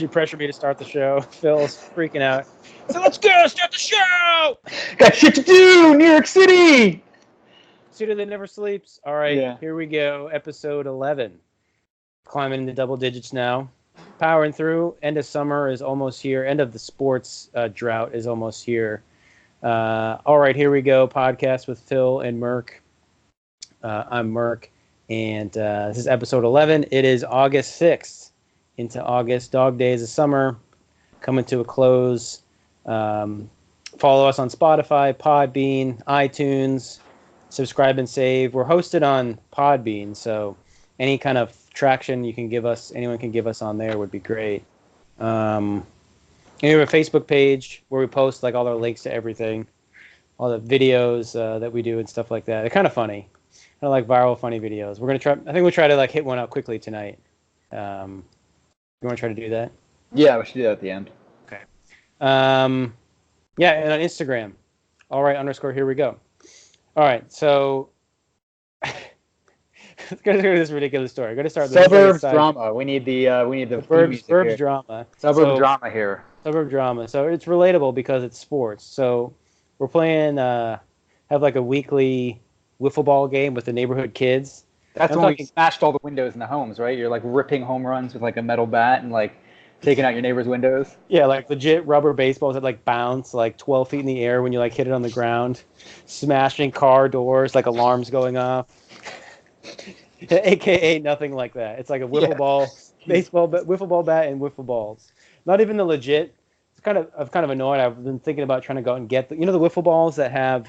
you pressure me to start the show. Phil's freaking out. So let's go, start the show! Got shit to do, New York City! City that never sleeps. All right, Yeah. Here we go. Episode 11. Climbing into double digits now. Powering through. End of summer is almost here. End of the sports drought is almost here. All right, here we go. Podcast with Phil and Murk. I'm Murk, and this is episode 11. It is August 6th into August. Dog days of summer coming to a close. Follow us on Spotify, Podbean, iTunes. Subscribe and save. We're hosted on Podbean, so any kind of traction you can give us, anyone can give us on there would be great. We have a Facebook page where we post like all our links to everything, all the videos that we do and stuff like that. They're kind of funny. I like viral funny videos. We're gonna try. I think we'll try to like hit one out quickly tonight. You want to try to do that? Yeah, we should do that at the end. Okay. Yeah, and on Instagram. All right, _ here we go. All right, so let's go to this ridiculous story. I'm going to start with Suburbs drama. We need the Burbs drama. Suburb drama here. Suburb drama. So it's relatable because it's sports. So we're playing, have like a weekly wiffle ball game with the neighborhood kids. That's when we smashed all the windows in the homes, right? You're like ripping home runs with like a metal bat and like taking out your neighbor's windows. Yeah, like legit rubber baseballs that like bounce like 12 feet in the air when you like hit it on the ground. Smashing car doors, like alarms going off. AKA nothing like that. It's like a wiffle ball, wiffle ball bat and wiffle balls. Not even the legit. I'm kind of annoyed. I've been thinking about trying to go out and get the wiffle balls that have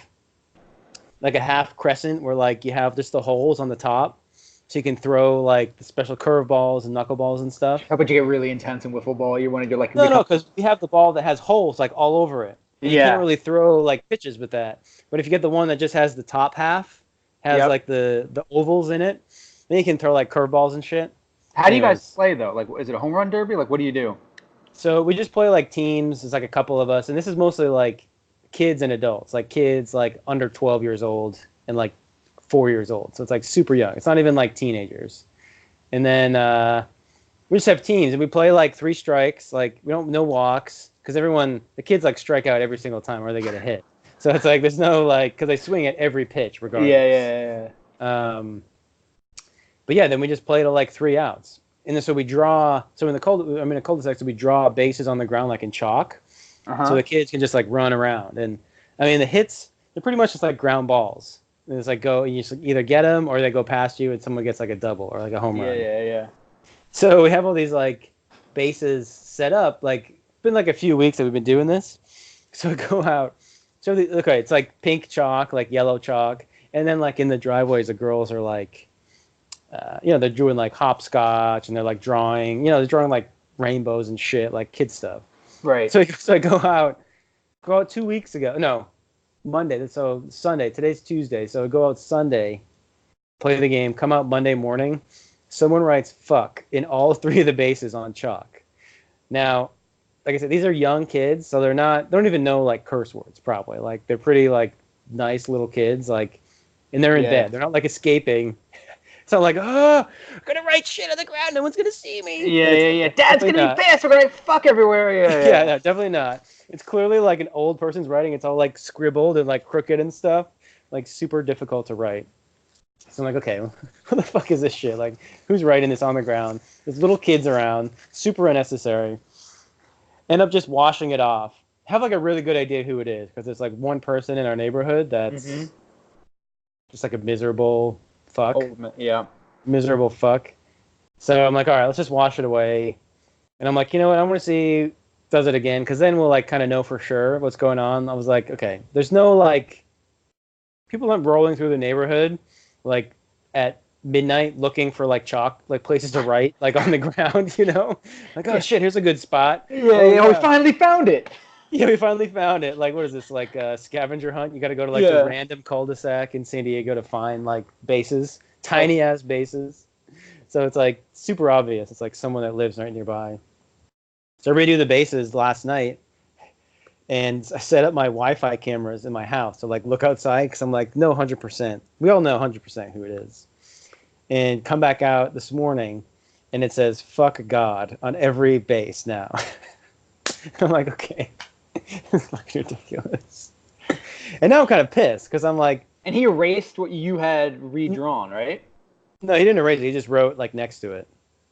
like a half crescent where like you have just the holes on the top. So you can throw like the special curve balls and knuckle balls and stuff. How about you get really intense in wiffle ball? You want to do like no, because we have the ball that has holes like all over it. And you can't really throw like pitches with that. But if you get the one that just has the top half, has like the ovals in it, then you can throw like curveballs and shit. How do you guys play though? Like, is it a home run derby? Like, what do you do? So we just play like teams. It's like a couple of us, and this is mostly like kids and adults. Like kids like under 12 years old and like 4 years old. So it's like super young. It's not even like teenagers. And then we just have teams, and we play like 3 strikes. Like we don't no walks because the kids like strike out every single time or they get a hit. So it's like there's no like because they swing at every pitch regardless. Yeah. But yeah, then we just play to like 3 outs, and then so we draw. So in a cul-de-sac, so we draw bases on the ground like in chalk, so the kids can just like run around. And I mean the hits, they're pretty much just like ground balls. And it's like you just either get them or they go past you and someone gets like a double or like a home run. Yeah. So we have all these like bases set up. Like it's been like a few weeks that we've been doing this. So we go out. So it's like pink chalk, like yellow chalk, and then like in the driveways, the girls are like, they're doing like hopscotch and they're like drawing, they're drawing like rainbows and shit, like kid stuff. Right. So I go out 2 weeks ago. No. Monday, so Sunday. Today's Tuesday, so go out Sunday, play the game, come out Monday morning. Someone writes "fuck" in all 3 of the bases on chalk. Now, like I said, these are young kids, so they don't even know like curse words probably. Like they're pretty like nice little kids, like, and they're in bed. They're not like escaping. So I'm like, I'm gonna write shit on the ground. No one's gonna see me. Yeah. Dad's gonna be pissed. We're gonna fuck everywhere. Yeah, no, definitely not. It's clearly like an old person's writing. It's all like scribbled and like crooked and stuff. Like super difficult to write. So I'm like, okay, what the fuck is this shit? Like, who's writing this on the ground? There's little kids around. Super unnecessary. End up just washing it off. Have like a really good idea who it is because there's like one person in our neighborhood that's just like a miserable fuck. Miserable fuck. So I'm like, all right, let's just wash it away. And I'm like, you know what? I want to see does it again because then we'll like kind of know for sure what's going on. I was like, okay, there's no like people aren't rolling through the neighborhood like at midnight looking for like chalk like places to write like on the ground, like, oh shit, here's a good spot. We finally found it. Yeah, we finally found it. Like, what is this, like a scavenger hunt? You got to go to like a random cul-de-sac in San Diego to find like bases, tiny ass bases. So it's like super obvious. It's like someone that lives right nearby. So I redo the bases last night, and I set up my Wi-Fi cameras in my house to like look outside because I'm like, no, 100%. We all know 100% who it is. And come back out this morning, and it says "fuck God" on every base now. I'm like, okay, it's like ridiculous. And now I'm kind of pissed because I'm like, And he erased what you had redrawn, right? no, he didn't erase it. He just wrote like next to it.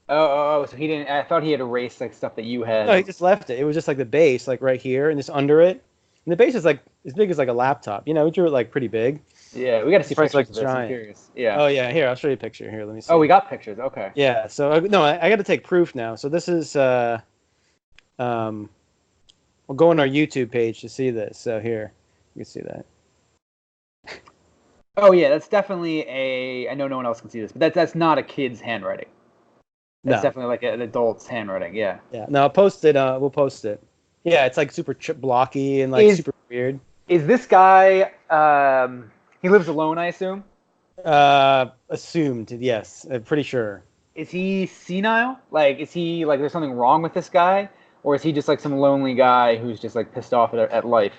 So he didn't. I thought he had erased like stuff that you No, he had. just left it. It was just like the base, like right here, and just under it. And the base is like as big as like a laptop. You know, we drew it like pretty big. Yeah, we got to This see part's pictures like of this. I'm giant. curious. Yeah. Oh yeah, here I'll show you a picture. Here, let me see. Oh, we got pictures. Okay. Yeah. So no, I got to take proof now. So this is we'll go on our YouTube page to see this. So here, you can see that. Oh yeah, that's definitely a. I know no one else can see this, but that's not a kid's handwriting. That's No. definitely like an adult's handwriting. Yeah. Yeah. No, I'll post it. We'll post it. Yeah, it's like super blocky and like super weird. Is this guy? He lives alone, I assume. Assumed. Yes, I'm pretty sure. Is he senile? Like, is he like there's something wrong with this guy, or is he just like some lonely guy who's just like pissed off at life?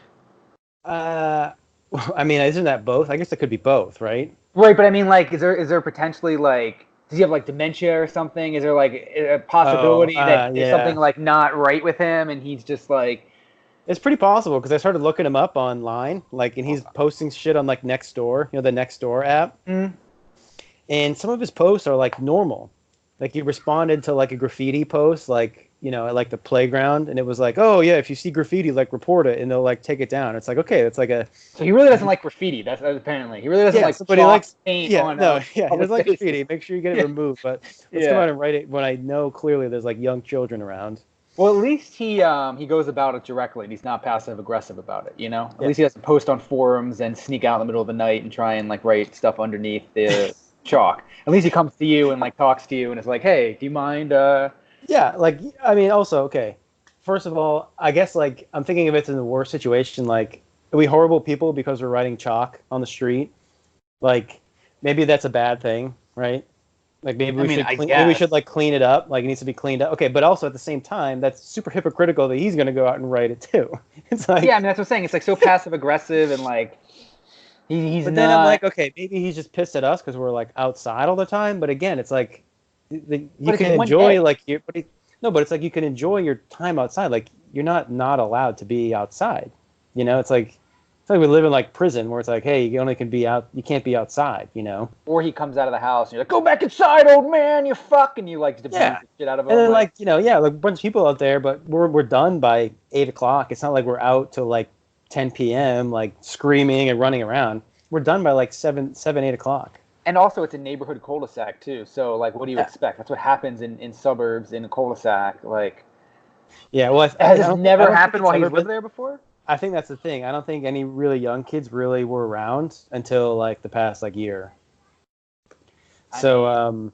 I mean, isn't that both? I guess it could be both, right? Right, but I mean, like, is there potentially like, does he have like dementia or something? Is there like a possibility that there's something like not right with him, and he's just like? It's pretty possible because I started looking him up online, like, and he's posting shit on like Nextdoor, you know, the Nextdoor app, and some of his posts are like normal. Like he responded to like a graffiti post, like, you know, at like the playground, and it was like, oh yeah, if you see graffiti, like report it, and they'll like take it down. It's like, okay, that's like a. So he really doesn't like graffiti. That's apparently he really doesn't like. But he likes paint. Yeah, on, no, yeah, he doesn't like spaces. graffiti. Make sure you get it removed. But let's come out and write it when I know clearly there's like young children around. Well, at least he goes about it directly, and he's not passive aggressive about it. You know, at least he doesn't post on forums and sneak out in the middle of the night and try and like write stuff underneath the chalk. At least he comes to you and like talks to you and is like, "Hey, do you mind?" Yeah, like I mean, also okay. First of all, I guess like I'm thinking of it in the worst situation. Like, are we horrible people because we're writing chalk on the street? Like, maybe that's a bad thing, right? Like maybe we should like clean it up. Like it needs to be cleaned up. Okay, but also at the same time, that's super hypocritical that he's going to go out and write it too. It's like, yeah, I mean that's what I'm saying. It's like so passive aggressive and like he's. But then I'm like, okay, maybe he's just pissed at us because we're like outside all the time. But again, it's like you can enjoy like but it's like you can enjoy your time outside. Like you're not allowed to be outside. You know, it's like we live in like prison where it's like, hey, you only can be out, you can't be outside, you know. Or he comes out of the house and you're like, go back inside, old man, you fucking, you like to beat the shit out of him. And then like, you know, like a bunch of people out there, but we're done by 8:00. It's not like we're out till like 10 p.m. like screaming and running around. We're done by like 8 o'clock. And also it's a neighborhood cul-de-sac too. So like, what do you expect? That's what happens in suburbs, in a cul-de-sac. Like, yeah, well, has this never happened while he's lived there before? I think that's the thing. I don't think any really young kids really were around until like the past like year. So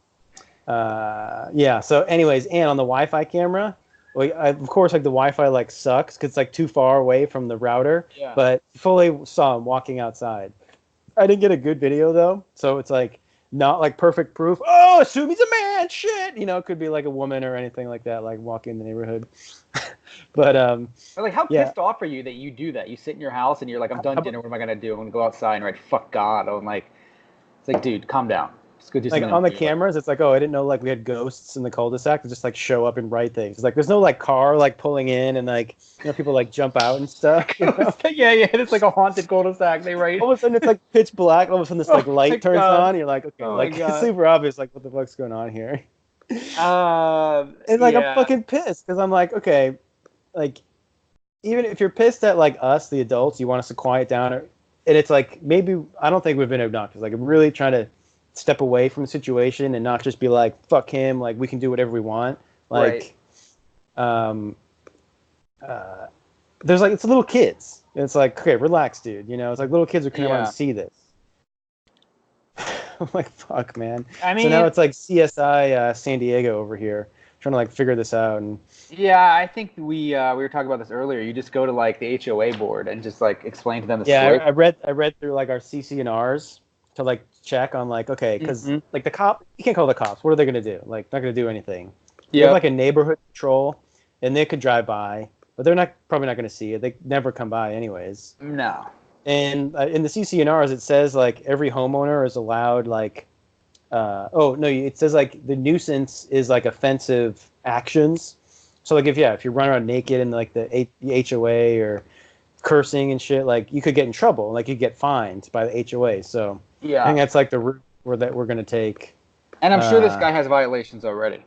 So anyways, and on the Wi-Fi camera, of course like the Wi-Fi like sucks because it's like too far away from the router. Yeah. But fully saw him walking outside. I didn't get a good video though, so it's like not like perfect proof. Oh, assume he's a man. Shit, you know, it could be like a woman or anything like that, like walking in the neighborhood. But like, how pissed off are you that you do that? You sit in your house and you're like, I'm done dinner. What am I gonna do? I'm gonna go outside and write "fuck God." I'm like, it's like, dude, calm down. Just go do something. Like on the cameras, it's like, oh, I didn't know like we had ghosts in the cul-de-sac to just like show up and write things. It's like there's no like car like pulling in and like, you know, people like jump out and stuff. You know? yeah, it's like a haunted cul-de-sac. They write. All of a sudden it's like pitch black. All of a sudden this like light turns on. And you're like, okay, like it's super obvious. Like, what the fuck's going on here? And like I'm fucking pissed because I'm like, okay, like even if you're pissed at like us, the adults, you want us to quiet down, and it's like maybe I don't think we've been obnoxious. Like I'm really trying to step away from the situation and not just be like, fuck him, like we can do whatever we want. Like, there's like it's little kids. It's like, okay, relax, dude. You know, it's like little kids are coming out to see this. I'm like, fuck, man. I mean, so now it's like CSI San Diego over here trying to like figure this out. And yeah, I think we were talking about this earlier. You just go to like the HOA board and just like explain to them the story. I read through like our CC&Rs to like check on like, okay, because like the cop, you can't call the cops. What are they gonna do? Like, not gonna do anything. You have like a neighborhood patrol, and they could drive by, but they're probably not gonna see it. They never come by anyways. No. And in the CC&Rs, it says like every homeowner is allowed like Oh no, it says like the nuisance is like offensive actions. So like if you run around naked in like the HOA or cursing and shit, like you could get in trouble, like you get fined by the HOA. So I think that's like the route that we're gonna take. And I'm sure this guy has violations already.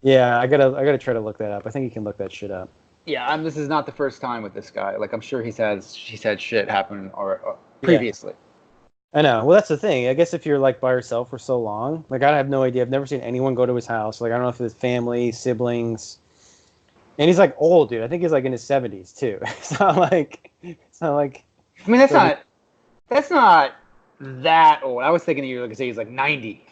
Yeah, I gotta try to look that up. I think you can look that shit up. Yeah, this is not the first time with this guy. Like I'm sure he's had shit happen or previously. Yeah. I know. Well, that's the thing. I guess if you're like by yourself for so long, like I have no idea. I've never seen anyone go to his house. Like I don't know if his family, siblings, and he's like old, dude. I think he's like in his 70s too. It's not like. I mean, that's not that old. I was thinking you were gonna say he's like 90.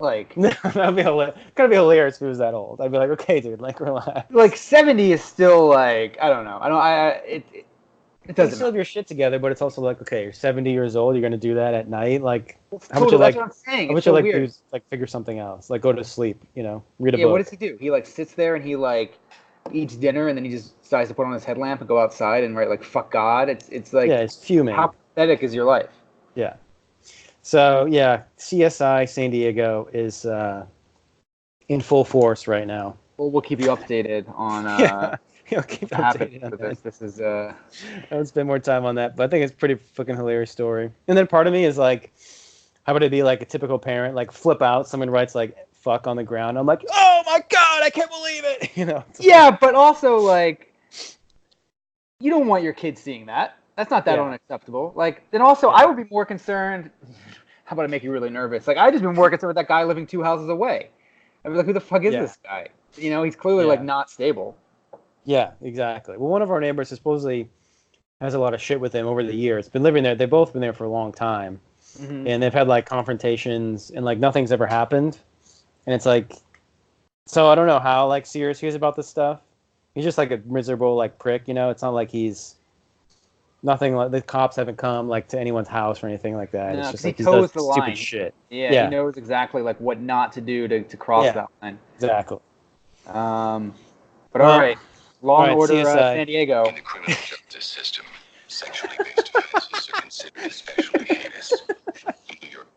Like that'd be gotta be hilarious if he was that old. I'd be like, okay, dude, like relax. Like 70 is still like I don't know. It doesn't. You still have your shit together, but it's also like, okay, you're 70 years old. You're gonna do that at night. Like, how would you like? How would you like do like figure something else? Like go to sleep. Read a book. Yeah. What does he do? He like sits there and he like eats dinner and then he just decides to put on his headlamp and go outside and write like fuck God. It's like it's fuming. How pathetic is your life? Yeah. So yeah, CSI San Diego is in full force right now. Well, we'll keep you updated on. You'll keep updated on this. This is. I would spend more time on that, but I think it's a pretty fucking hilarious story. And then part of me is like, how would it be like a typical parent, like flip out? Someone writes like "fuck" on the ground. I'm like, oh my god, I can't believe it. Yeah, but also like, you don't want your kids seeing that. That's not that unacceptable. Like, then also, I would be more concerned. How about I make you really nervous? Like, I just been more concerned with that guy living 2 houses away. I'd be like, who the fuck is this guy? He's clearly like not stable. Yeah, exactly. Well, one of our neighbors supposedly has a lot of shit with him over the years. Been living there. They've both been there for a long time, and they've had like confrontations, and like nothing's ever happened. And it's like, so I don't know how like serious he is about this stuff. He's just like a miserable like prick. It's not like he's. Nothing like the cops haven't come like to anyone's house or anything like that. No, it's just he like he toes does the stupid line. Shit. Yeah, he knows exactly like what not to do to cross that line. Exactly. But all right, Law and Order San Diego. In the criminal justice system, sexually based offenses are considered especially heinous. In New York.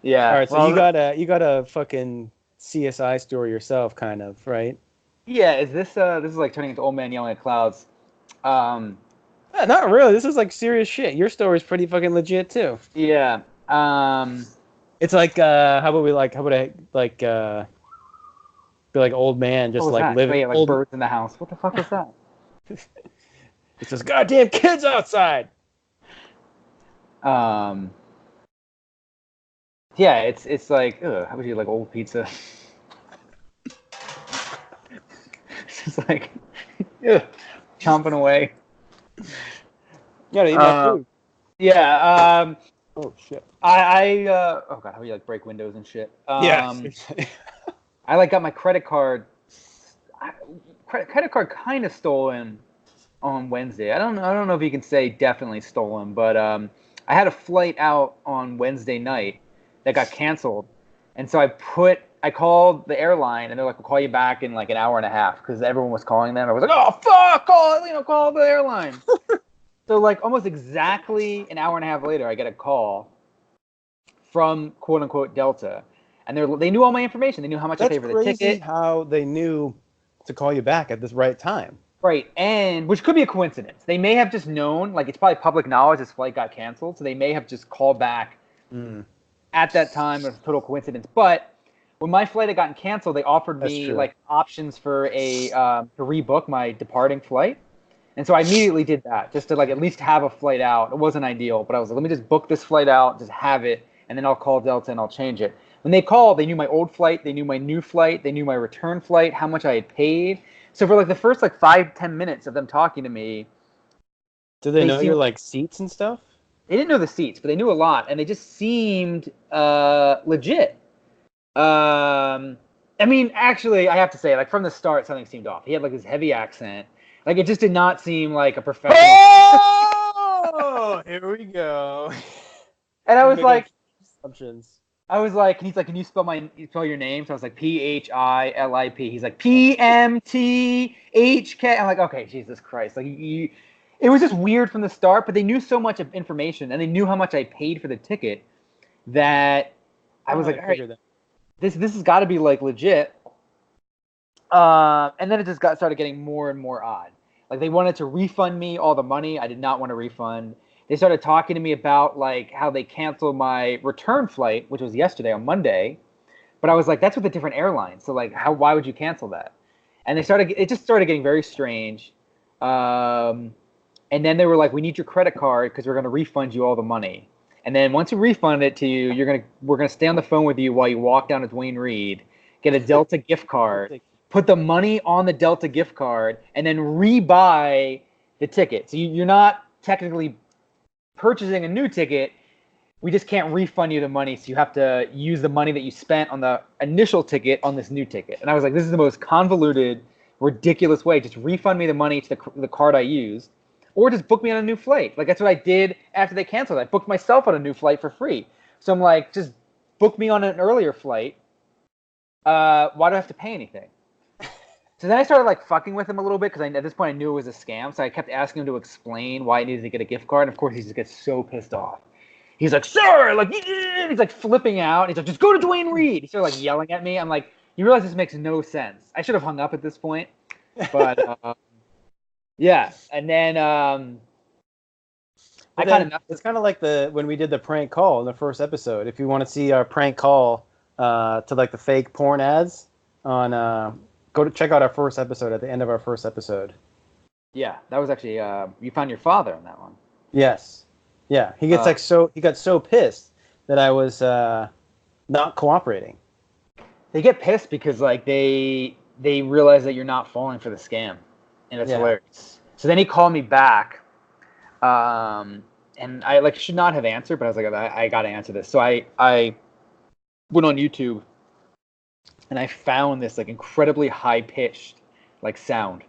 Yeah. All right, so you got a fucking CSI story yourself, kind of, right? Yeah. Is this is like turning into old man yelling at clouds? Not really. This is like serious shit. Your story's pretty fucking legit too. Yeah. It's like how about I be like old man just like living like birds in the house. What the fuck is that? It's just goddamn kids outside. Yeah, it's like how would you like old pizza? It's just like chomping away. Yeah, eat my food. Yeah. Oh shit. Oh god, how do you like break windows and shit? I like got my credit card. Credit card kind of stolen on Wednesday. I don't know if you can say definitely stolen, but I had a flight out on Wednesday night that got canceled, and so I called the airline, and they're like, "We'll call you back in like an hour and a half," because everyone was calling them. I was like, "Oh fuck, call the airline." So like almost exactly an hour and a half later, I get a call from quote unquote Delta, and they knew all my information. They knew how much I paid for the ticket. That's crazy how they knew to call you back at this right time. Right, and which could be a coincidence. They may have just known, like it's probably public knowledge this flight got canceled, so they may have just called back at that time. It was a total coincidence. But when my flight had gotten canceled, they offered me like options for to rebook my departing flight. And so I immediately did that just to like at least have a flight out. It wasn't ideal, but I was like, let me just book this flight out, just have it, and then I'll call Delta and I'll change it. When they called, they knew my old flight, they knew my new flight, they knew my return flight, how much I had paid. So for like the first like 5-10 minutes of them talking to me, did they know your like seats and stuff? They didn't know the seats, but they knew a lot, and they just seemed legit. I mean, actually, I have to say, like from the start, something seemed off. He had like this heavy accent. Like it just did not seem like a professional. Oh, here we go. And I was like, assumptions. I was like, and he's like, can you spell your name? So I was like, Philip. He's like, PMTHK. I'm like, okay, Jesus Christ. Like, it was just weird from the start, but they knew so much of information, and they knew how much I paid for the ticket, that I was like, all right, figured that. this has got to be like legit. And then it just started getting more and more odd. Like they wanted to refund me all the money. I did not want a refund. They started talking to me about like how they canceled my return flight, which was yesterday on Monday. But I was like, that's with a different airline. So like, why would you cancel that? And it just started getting very strange. And then they were like, we need your credit card because we're going to refund you all the money. And then once we refund it to you, we're gonna stay on the phone with you while you walk down to Dwayne Reed, get a Delta gift card, put the money on the Delta gift card, and then rebuy the ticket. So you're not technically purchasing a new ticket. We just can't refund you the money, so you have to use the money that you spent on the initial ticket on this new ticket. And I was like, this is the most convoluted, ridiculous way. Just refund me the money to the card I used. Or just book me on a new flight. Like, that's what I did after they canceled. I booked myself on a new flight for free. So I'm like, just book me on an earlier flight. Why do I have to pay anything? So then I started, like, fucking with him a little bit because at this point I knew it was a scam. So I kept asking him to explain why I needed to get a gift card. And, of course, he just gets so pissed off. He's like, sir! Like, he's, like, flipping out. He's like, just go to Dwayne Reed. He started, like, yelling at me. I'm like, you realize this makes no sense. I should have hung up at this point. But... yeah, and then it's kind of like when we did the prank call in the first episode. If you want to see our prank call to like the fake porn ads on go to check out our first episode at the end of our first episode. Yeah, that was actually you found your father on that one. Yes. Yeah, he got so pissed that I was not cooperating. They get pissed because like they realize that you're not falling for the scam. And it's hilarious. So then he called me back, and I like should not have answered, but I was like, I got to answer this. So I went on YouTube, and I found this like incredibly high pitched like sound,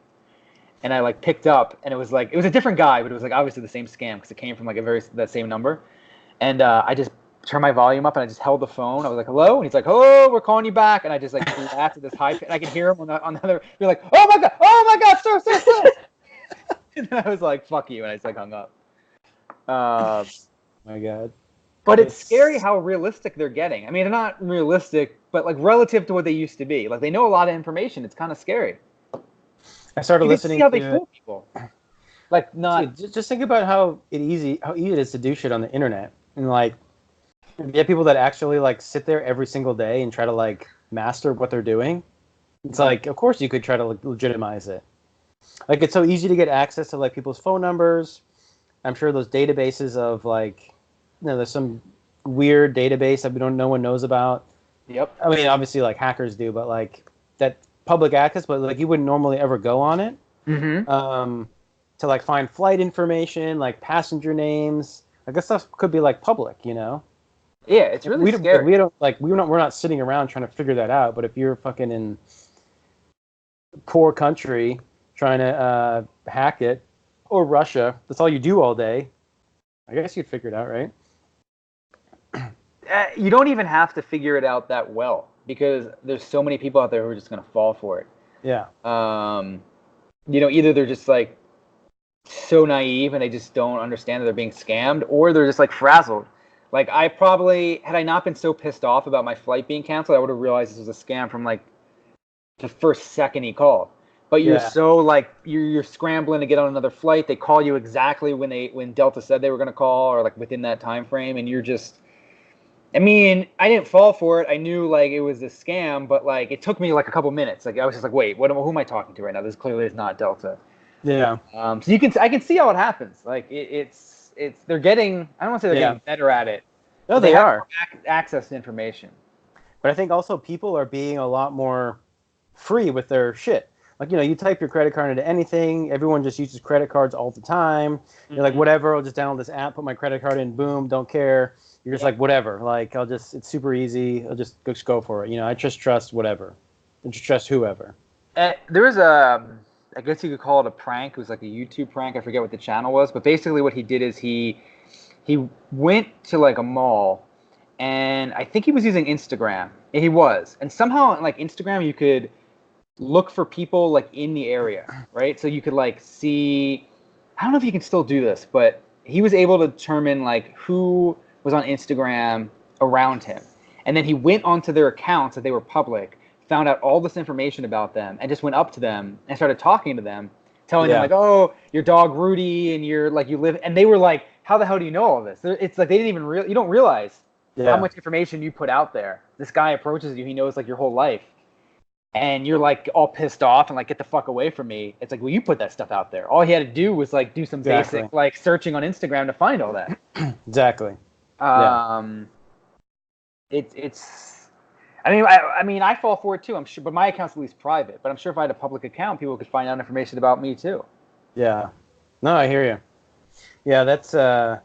and I like picked up, and it was a different guy, but it was like obviously the same scam because it came from like that same number, and I just turned my volume up and I just held the phone. I was like, hello, and he's like, hello, we're calling you back, and I just like laughed at this high pitch, and I could hear him on the other. You're like, oh my god, sir. And then I was like, fuck you, and I just like hung up. My god. But it's scary how realistic they're getting. I mean, they're not realistic, but like relative to what they used to be. Like they know a lot of information. It's kind of scary. I started listening to how they fool people. Like not. Dude, just think about how easy it is to do shit on the internet, and like. You get people that actually like sit there every single day and try to like master what they're doing. It's like, of course you could try to like, legitimize it. Like it's so easy to get access to like people's phone numbers. I'm sure those databases of like, there's some weird database that no one knows about. Yep. I mean, obviously like hackers do, but like that public access, but like you wouldn't normally ever go on it. Mm-hmm. To like find flight information, like passenger names. Like that stuff could be like public, you know. Yeah, it's really scary. We're not sitting around trying to figure that out. But if you're fucking in a poor country trying to hack it, or Russia, that's all you do all day. I guess you'd figure it out, right? You don't even have to figure it out that well because there's so many people out there who are just gonna fall for it. Yeah. Either they're just like so naive and they just don't understand that they're being scammed, or they're just like frazzled. Like I probably, had I not been so pissed off about my flight being canceled, I would have realized this was a scam from like the first second he called. But you're so like you're scrambling to get on another flight. They call you exactly when Delta said they were going to call, or like within that time frame, and you're just. I mean, I didn't fall for it. I knew like it was a scam, but like it took me like a couple minutes. Like I was just like, wait, who am I talking to right now? This clearly is not Delta. Yeah. So I can see how it happens. Like it's they're getting. I don't want to say they're getting better at it. No, they are. Access to information. But I think also people are being a lot more free with their shit. Like, you type your credit card into anything. Everyone just uses credit cards all the time. You're like, whatever, I'll just download this app, put my credit card in, boom, don't care. You're just like, whatever. Like, it's super easy. I'll just go for it. I just trust whatever. I just trust whoever. There was I guess you could call it a prank. It was like a YouTube prank. I forget what the channel was. But basically what he did is he went to like a mall, and I think he was using Instagram. And he was. And somehow on like Instagram you could look for people like in the area, right? So you could like see, I don't know if you can still do this, but he was able to determine like who was on Instagram around him. And then he went onto their accounts that they were public, found out all this information about them, and just went up to them and started talking to them, telling them like, "Oh, your dog Rudy, and you're like you live," and they were like, "How the hell do you know all this?" It's like they didn't even you don't realize how much information you put out there. This guy approaches you, he knows like your whole life, and you're like all pissed off and like, "Get the fuck away from me." It's like, well, you put that stuff out there. All he had to do was like do some basic like searching on Instagram to find all that. Exactly. It's. I mean, I fall for it too. I'm sure, but my account's at least private. But I'm sure if I had a public account, people could find out information about me too. Yeah. No, I hear you. Yeah, that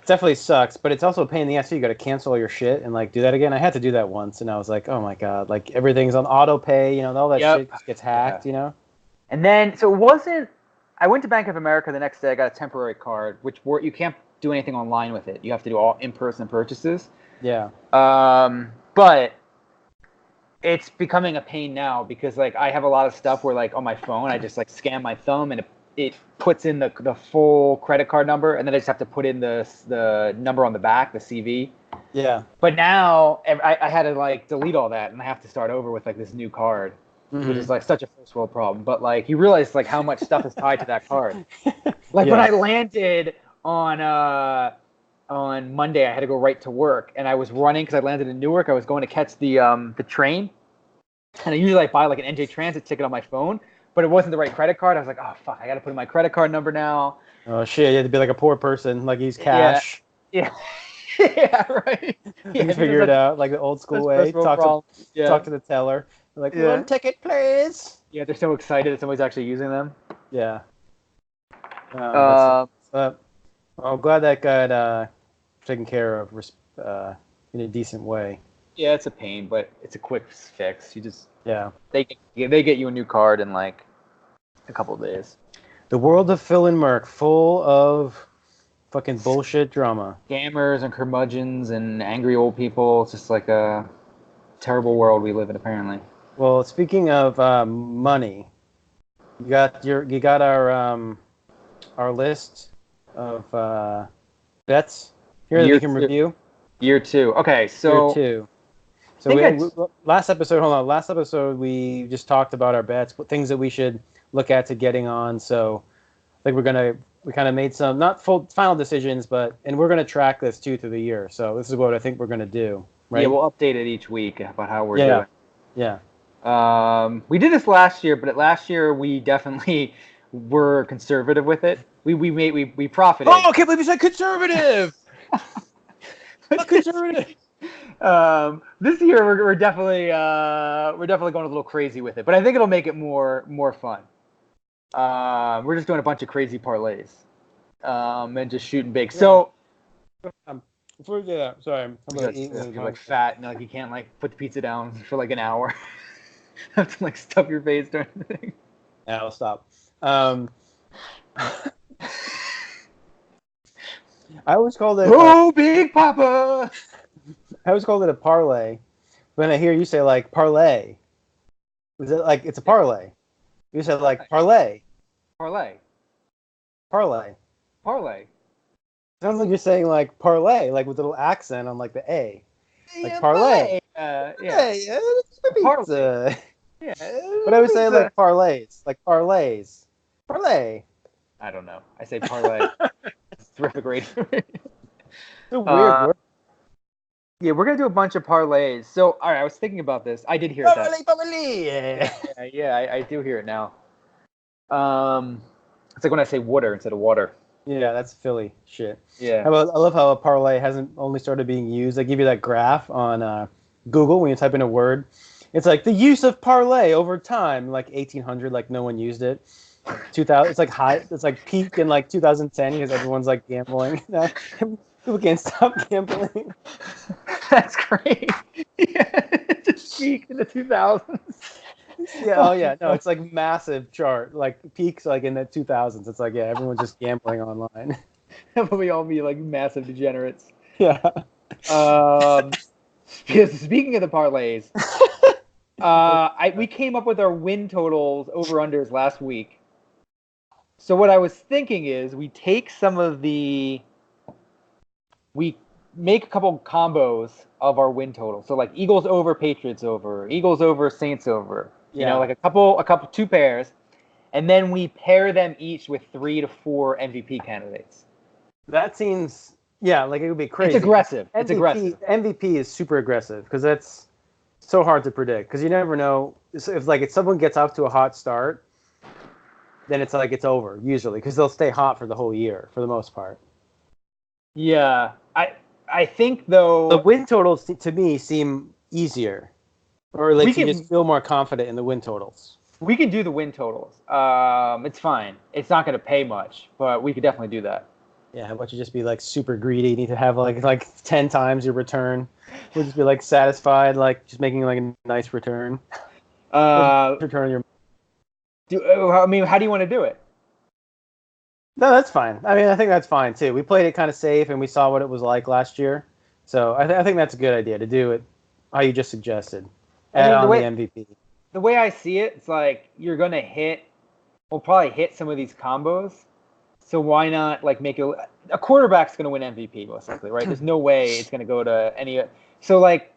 definitely sucks. But it's also a pain in the ass. You got to cancel all your shit and like do that again. I had to do that once, and I was like, oh my god, like everything's on auto pay. You know, all that shit just gets hacked. You know. And then so it wasn't. I went to Bank of America the next day. I got a temporary card, which you can't do anything online with it. You have to do all in-person purchases. Yeah. But it's becoming a pain now because like I have a lot of stuff where like on my phone I just like scan my thumb and it puts in the full credit card number, and then I just have to put in the number on the back, the CV. Yeah. But now I had to like delete all that, and I have to start over with like this new card, which is like such a first world problem. But like you realize like how much stuff is tied to that card. Like when I landed on Monday, I had to go right to work, and I was running because I landed in Newark. I was going to catch the train, and I usually like buy like an NJ Transit ticket on my phone, but it wasn't the right credit card. I was like, oh fuck, I got to put in my credit card number now. Oh shit, you had to be like a poor person, like he's cash. Yeah, yeah, right. You figure it out like the old school way. Talk to the teller. They're like, one ticket, please. Yeah, they're so excited that somebody's actually using them. Yeah. I'm glad that got taken care of in a decent way. Yeah, it's a pain, but it's a quick fix. You just they get you a new card in like a couple of days. The world of Phil and Murk, full of fucking bullshit drama. Scammers and curmudgeons and angry old people. It's just like a terrible world we live in, apparently. Well, speaking of money, you got our list of bets here that we can review. Year 2. Okay, so Year 2. So last episode we just talked about our bets, things that we should look at to getting on. So I think we kind of made some not full final decisions, and we're gonna track this too through the year. So this is what I think we're gonna do. Right? Yeah, we'll update it each week about how we're doing. Yeah. We did this last year, but last year we definitely were conservative with it. We profited. Oh, I can't believe you said conservative. Conservative. This year we're definitely going a little crazy with it, but I think it'll make it more fun. We're just doing a bunch of crazy parlays, and just shooting big. So before we do that, sorry, I'm you're like fat and like you can't like put the pizza down for like an hour. Have to like stuff your face during the thing. Yeah, I'll stop. I always called it Big Papa. I always called it a parlay. When I hear you say like parlay, is it like it's a parlay? You said like parlay. Parlay. Sounds like you're saying like parlay, like with a little accent on like the A. Like parlay. Yeah. Pizza. Yeah. But I would say like parlays. Like parlays. Parlay. I don't know. I say parlay. It's terrific rating. It's a weird word. Yeah, we're gonna do a bunch of parlays. So, all right, I was thinking about this. I did hear that. Parlay. Yeah, I do hear it now. It's like when I say water instead of water. Yeah, that's Philly shit. Yeah. I love how a parlay hasn't only started being used. They give you that graph on Google when you type in a word. It's like the use of parlay over time, like 1800, like no one used it. 2000, it's like high. It's like peak in like 2010 because everyone's like gambling. People can't stop gambling. That's great. Yeah, it just peaked in the 2000s. Yeah. Oh yeah. No, it's like massive chart. Like peaks like in the 2000s. It's like everyone's just gambling online. We all be like massive degenerates. Yeah. Speaking of the parlays, we came up with our win totals over unders last week. So what I was thinking is we take some of the we make a couple combos of our win total. So like Eagles over, Patriots over, Eagles over, Saints over. You know, like a couple, two pairs, and then we pair them each with 3 to 4 MVP candidates. That seems, like it would be crazy. It's aggressive. It's aggressive. MVP is super aggressive because that's so hard to predict because you never know if someone gets off to a hot start, then it's like it's over usually because they'll stay hot for the whole year for the most part. Yeah, I think though the win totals to me seem easier, or like you just feel more confident in the win totals. We could do the win totals. It's fine. It's not going to pay much, but we could definitely do that. Yeah, how about you just be like super greedy? You need to have like 10 times your return. We'll just be like satisfied, like just making like a nice return. Return your. How do you want to do it? No, that's fine. I mean, I think that's fine too. We played it kind of safe, and we saw what it was like last year. So I think that's a good idea to do it how you just suggested. Add on the MVP. The way I see it, it's like we'll probably hit some of these combos. So why not like make a quarterback's going to win MVP most likely, right? There's no way it's going to go to any. So like,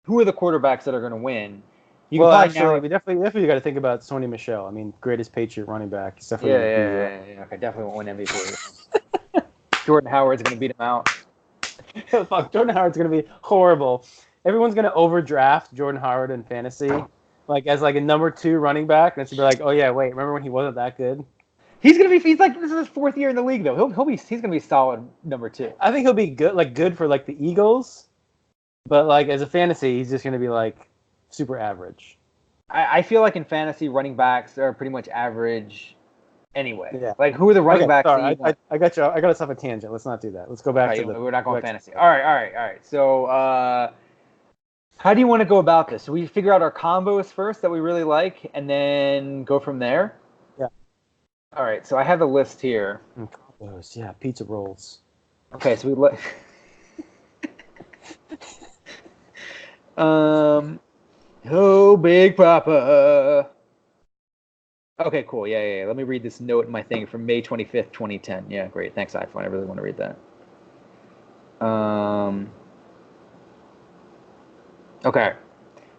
who are the quarterbacks that are going to win? We definitely got to think about Sony Michel. I mean, greatest Patriot running back. He's definitely yeah. I definitely won't win MVP. Jordan Howard's going to beat him out. Fuck, Jordan Howard's going to be horrible. Everyone's going to overdraft Jordan Howard in fantasy, like as like a number 2 running back, and it's gonna be like, oh yeah, wait, remember when he wasn't that good? He's like this is his 4th year in the league though. He's gonna be solid number 2. I think he'll be good for like the Eagles, but like as a fantasy, he's just gonna be like super average. I feel like in fantasy, running backs are pretty much average anyway. Yeah. Like who are the running backs? Sorry, I got you. I got us off a tangent. Let's not do that. Let's go back to we're not going fantasy. All right. So how do you want to go about this? So we figure out our combos first that we really like, and then go from there. Yeah. All right. So I have the list here. Combos, yeah, pizza rolls. Okay, so we let. Oh, Big Papa. Okay, cool. Yeah. Let me read this note in my thing from May 25th, 2010. Yeah, great. Thanks, iPhone. I really want to read that. Okay.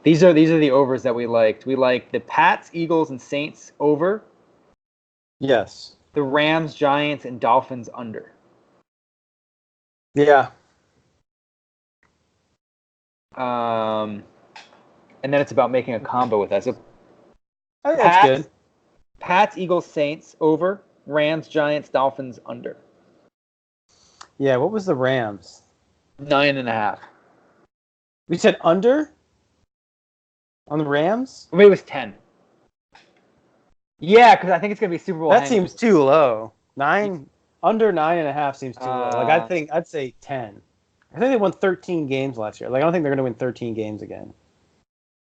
These are the overs that we liked. We liked the Pats, Eagles, and Saints over. Yes. The Rams, Giants, and Dolphins under. Yeah. And then it's about making a combo with that. So I think that's good. Pats, Eagles, Saints over. Rams, Giants, Dolphins under. Yeah, what was the Rams? 9.5. We said under? On the Rams? Maybe it was 10. Yeah, because I think it's going to be Super Bowl. That seems too low. Under 9.5 seems too low. Like I'd say 10. I think they won 13 games last year. Like I don't think they're going to win 13 games again.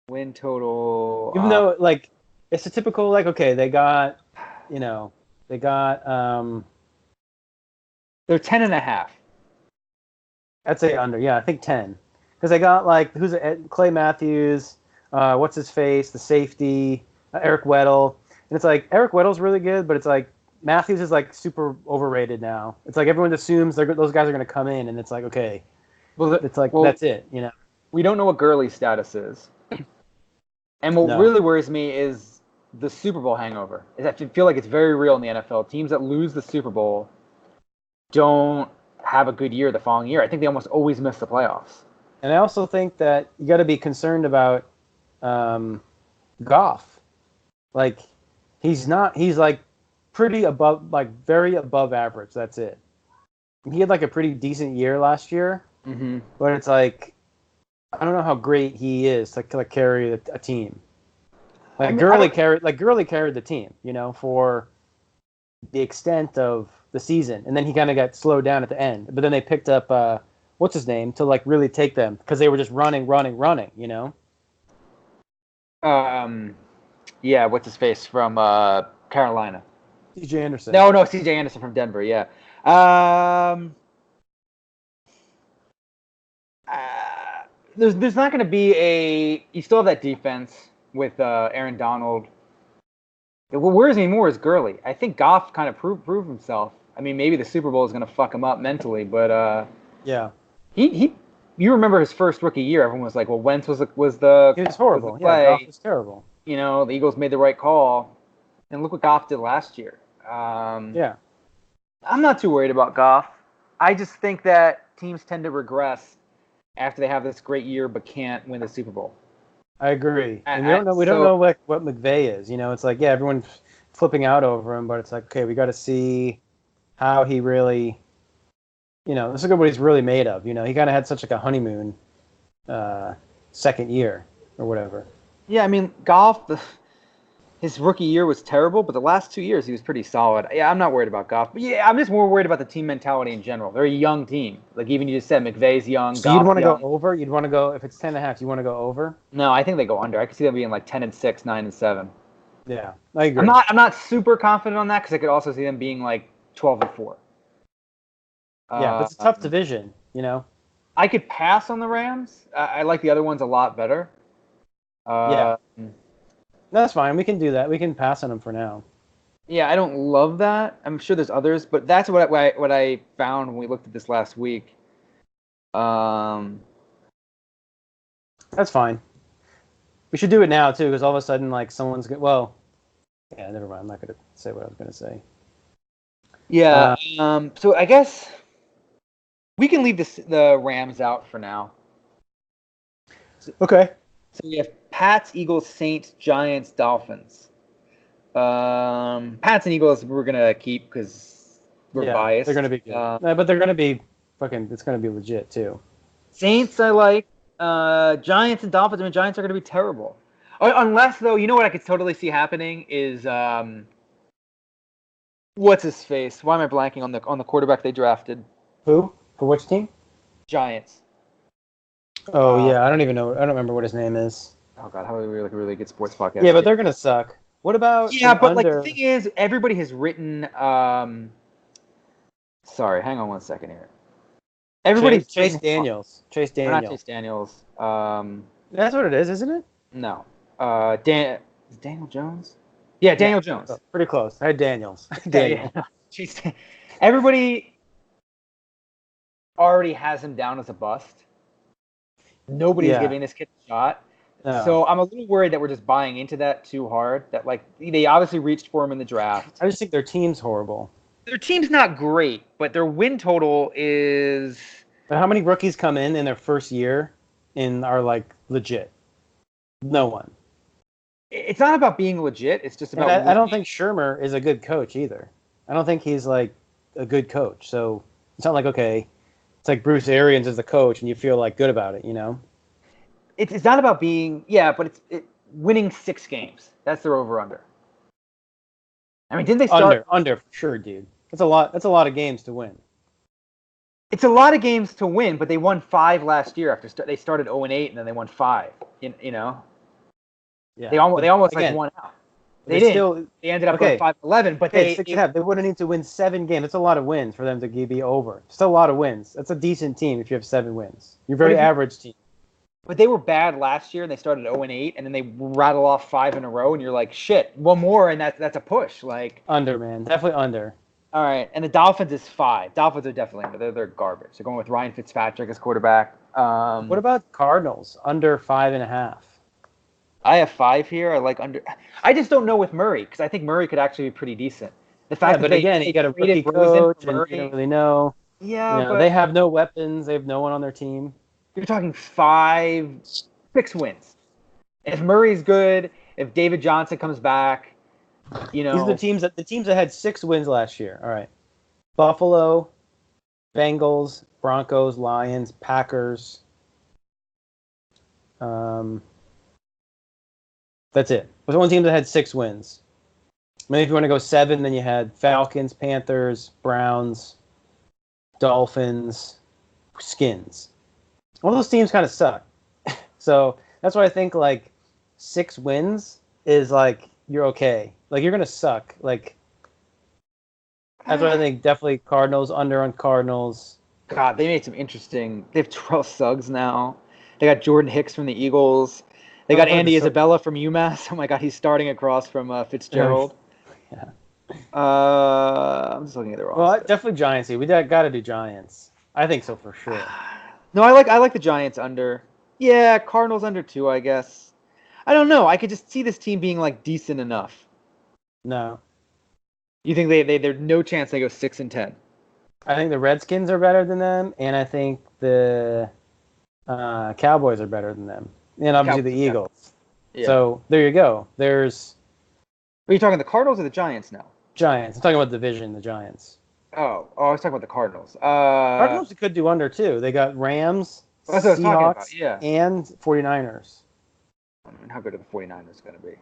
Win total. Even though like it's a typical like okay, they got they're 10.5. I'd say under. Yeah, I think 10. Because they got like Clay Matthews, what's his face, the safety, Eric Weddle, and it's like Eric Weddle's really good, but it's like Matthews is like super overrated now. It's like everyone assumes those guys are going to come in, and it's like okay, it's like that's it, you know. We don't know what Gurley's status is, and what really worries me is the Super Bowl hangover. Is I feel like it's very real in the NFL. Teams that lose the Super Bowl don't have a good year the following year. I think they almost always miss the playoffs. And I also think that you got to be concerned about Goff. Like he's like pretty above, like very above average. That's it. He had like a pretty decent year last year, but it's like I don't know how great he is to like carry a team. Like Gurley carried the team, you know, for the extent of the season, and then he kind of got slowed down at the end. But then they picked up what's his name to like really take them because they were just running, you know. Yeah, what's his face from Carolina? C.J. Anderson. No, C.J. Anderson from Denver. Yeah. There's not going to be you still have that defense with Aaron Donald. What worries me more is Gurley. I think Goff kind of proved himself. I mean, maybe the Super Bowl is going to fuck him up mentally, but yeah. You remember his first rookie year? Everyone was like, "Well, Wentz was It was horrible. Yeah, Goff play. was terrible. You know, the Eagles made the right call, and look what Goff did last year." Yeah. I'm not too worried about Goff. I just think that teams tend to regress after they have this great year but can't win the Super Bowl. I agree. And we don't know what McVay is. You know, it's like, yeah, everyone's flipping out over him, but it's like, okay, we got to see how he really, you know, let's look at what he's really made of. You know, he kind of had such like a honeymoon second year or whatever. Yeah, I mean, Goff, his rookie year was terrible, but the last 2 years he was pretty solid. Yeah, I'm not worried about Goff. But yeah, I'm just more worried about the team mentality in general. They're a young team. Like even you just said, McVay's young. So you'd want to go over? You'd want to go, if it's 10.5, you want to go over? No, I think they go under. I could see them being like 10-6, 9-7. Yeah, I agree. I'm not super confident on that because I could also see them being like 12-4. Yeah, but it's a tough division, you know? I could pass on the Rams. I like the other ones a lot better. Yeah. That's fine. We can do that. We can pass on them for now. Yeah, I don't love that. I'm sure there's others, but that's what I found when we looked at this last week. That's fine. We should do it now too, because all of a sudden, like someone's good. Well, yeah, never mind. I'm not gonna say what I was gonna say. Yeah. So I guess we can leave the Rams out for now. Okay. So we have Pats, Eagles, Saints, Giants, Dolphins. Pats and Eagles we're gonna keep because we're biased. They're gonna be good, but they're gonna be fucking. It's gonna be legit too. Saints I like. Giants and Dolphins. I mean, Giants are gonna be terrible. Unless though, you know what I could totally see happening is what's his face? Why am I blanking on the quarterback they drafted? Who? For which team? Giants. Oh yeah, I don't even know. I don't remember what his name is. Oh god, how are we like a really good sports podcast? Yeah, but they're gonna suck. What about? Yeah, but like the thing is, everybody has written. Sorry, hang on one second here. Everybody's Chase Daniels. Chase Daniels. Not Chase Daniels. That's what it is, isn't it? No. Is Daniel Jones? Yeah, Daniel Jones. Oh, pretty close. I had Daniels. Daniel. Yeah. Everybody already has him down as a bust. Nobody's giving this kid a shot. No. So I'm a little worried that we're just buying into that too hard. That like they obviously reached for him in the draft. I just think their team's horrible. Their team's not great, but their win total is. But how many rookies come in their first year and are like legit? No one. It's not about being legit. It's just about. I don't think Shermer is a good coach either. I don't think he's like a good coach. So it's not like okay, it's like Bruce Arians is the coach and you feel like good about it, you know. It's not about being but it's winning 6 games. That's their over/under. I mean, didn't they start under for sure, dude? That's a lot. That's a lot of games to win. It's a lot of games to win, but they won 5 last year after they started 0-8 and then they won 5. You know. Yeah. They almost again, like won out. They didn't. They ended up going 5-11, but they wouldn't need to win 7 games. That's a lot of wins for them to be over. Just a lot of wins. That's a decent team if you have 7 wins. You're a very average team. But they were bad last year, and they started 0-8, and then they rattle off 5 in a row, and you're like, shit, one more, and that's a push. Like under, man, definitely under. All right, and the Dolphins is 5. Dolphins are definitely under. They're garbage. They're going with Ryan Fitzpatrick as quarterback. What about Cardinals under 5.5? I have 5 here. I like under. I just don't know with Murray because I think Murray could actually be pretty decent. The fact that he got a rookie coach, and you don't really know. Yeah, but they have no weapons. They have no one on their team. You're talking 6 wins. If Murray's good, if David Johnson comes back, you know. These are the teams that had 6 wins last year. All right. Buffalo, Bengals, Broncos, Lions, Packers. That's it. It was the one team that had 6 wins. Maybe if you want to go 7, then you had Falcons, Panthers, Browns, Dolphins, Skins. All those teams kind of suck. So that's why I think like 6 wins is like you're okay. Like you're gonna suck. Like that's why I think definitely Cardinals under on Cardinals. God, they made some interesting. They have Terrell Suggs now. They got Jordan Hicks from the Eagles. They got Andy Isabella from UMass. Oh my God, he's starting across from Fitzgerald. Yeah. I'm just looking at the roster. Well, definitely Giants. We got to do Giants. I think so for sure. No, I like the Giants under. Yeah, Cardinals under 2, I guess. I don't know. I could just see this team being like decent enough. No. You think there's no chance they go 6-10? I think the Redskins are better than them, and I think the Cowboys are better than them, and obviously the Eagles. Yeah. So there you go. There's Are you talking the Cardinals or the Giants now? Giants. I'm talking about division, the Giants. Oh, I was talking about the Cardinals. Cardinals could do under too. They got Rams, That's what I was talking about, Seahawks, yeah. and 49ers. I mean, how good are the 49ers going to be?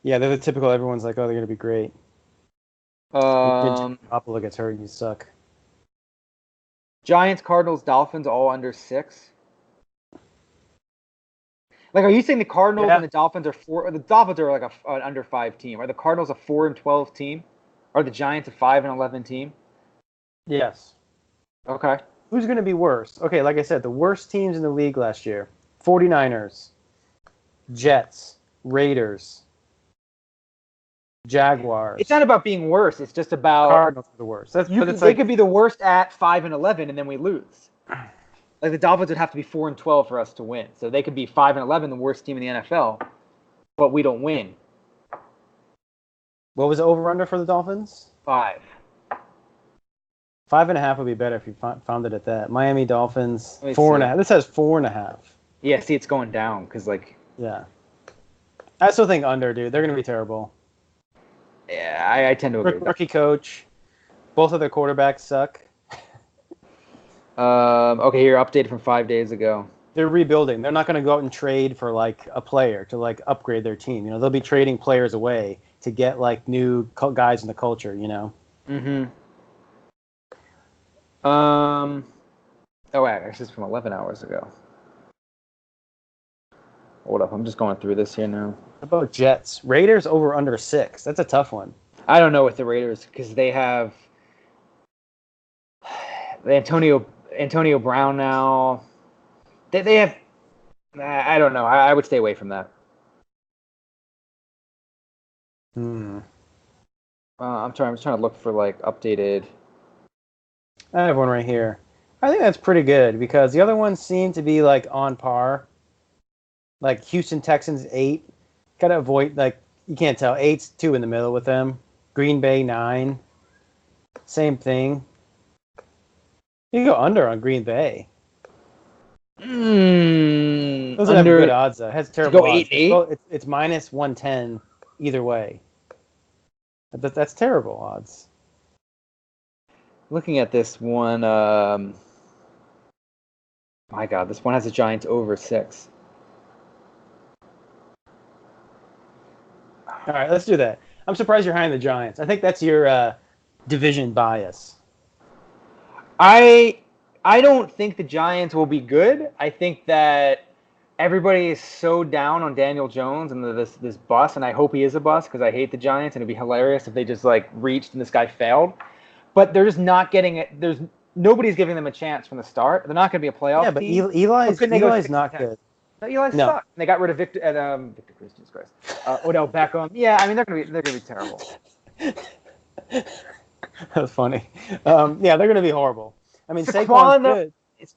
Yeah, they're the typical. Everyone's like, oh, they're going to be great. Garoppolo gets hurt and you suck. Giants, Cardinals, Dolphins, all under 6. Like, are you saying the Cardinals and the Dolphins are 4? Or the Dolphins are like an under 5 team. Are the Cardinals a 4-12 team? Are the Giants a 5-11 team? Yes. Okay. Who's going to be worse? Okay, like I said, the worst teams in the league last year: 49ers, Jets, Raiders, Jaguars. It's not about being worse. It's just about Cardinals are the worst. They could be the worst at 5-11, and then we lose. Like the Dolphins would have to be 4-12 for us to win. So they could be 5-11, the worst team in the NFL, but we don't win. What was the over/under for the Dolphins? 5. 5.5 would be better if you found it at that. Miami Dolphins 4.5. See. This has 4.5. Yeah, see, it's going down because Yeah. I still think under, dude. They're going to be terrible. Yeah, I tend to agree with that. Rookie coach. Both of their quarterbacks suck. Okay, here, updated from 5 days ago. They're rebuilding. They're not going to go out and trade for like a player to like upgrade their team. You know, they'll be trading players away to get like new guys in the culture. You know. Mm-hmm. Oh, wait, this is from 11 hours ago. Hold up, I'm just going through this here now. How about Jets? Raiders over under 6. That's a tough one. I don't know with the Raiders because they have Antonio Brown now. They have. I don't know. I would stay away from that. I'm just trying to look for like updated. I have one right here. I think that's pretty good because the other ones seem to be like on par. Like Houston Texans 8. Gotta avoid like you can't tell. 8's 2 in the middle with them. Green Bay 9. Same thing. You can go under on Green Bay. Those have good odds though. It has terrible odds. 8-8? Well, it's minus 110 either way. That's terrible odds. Looking at this one, my God, this one has the Giants over 6. All right, let's do that. I'm surprised you're high on the Giants. I think that's your division bias. I don't think the Giants will be good. I think that everybody is so down on Daniel Jones and this bust, and I hope he is a bust because I hate the Giants, and it'd be hilarious if they just like reached and this guy failed. But they're just not getting it. Nobody's giving them a chance from the start. They're not going to be a playoff team. Yeah, but Eli's not good. No, Eli sucked. They got rid of Victor Jesus Christ. Odell Beckham. Yeah, I mean they're gonna be terrible. That's funny. Yeah, they're gonna be horrible. I mean, Saquon's good.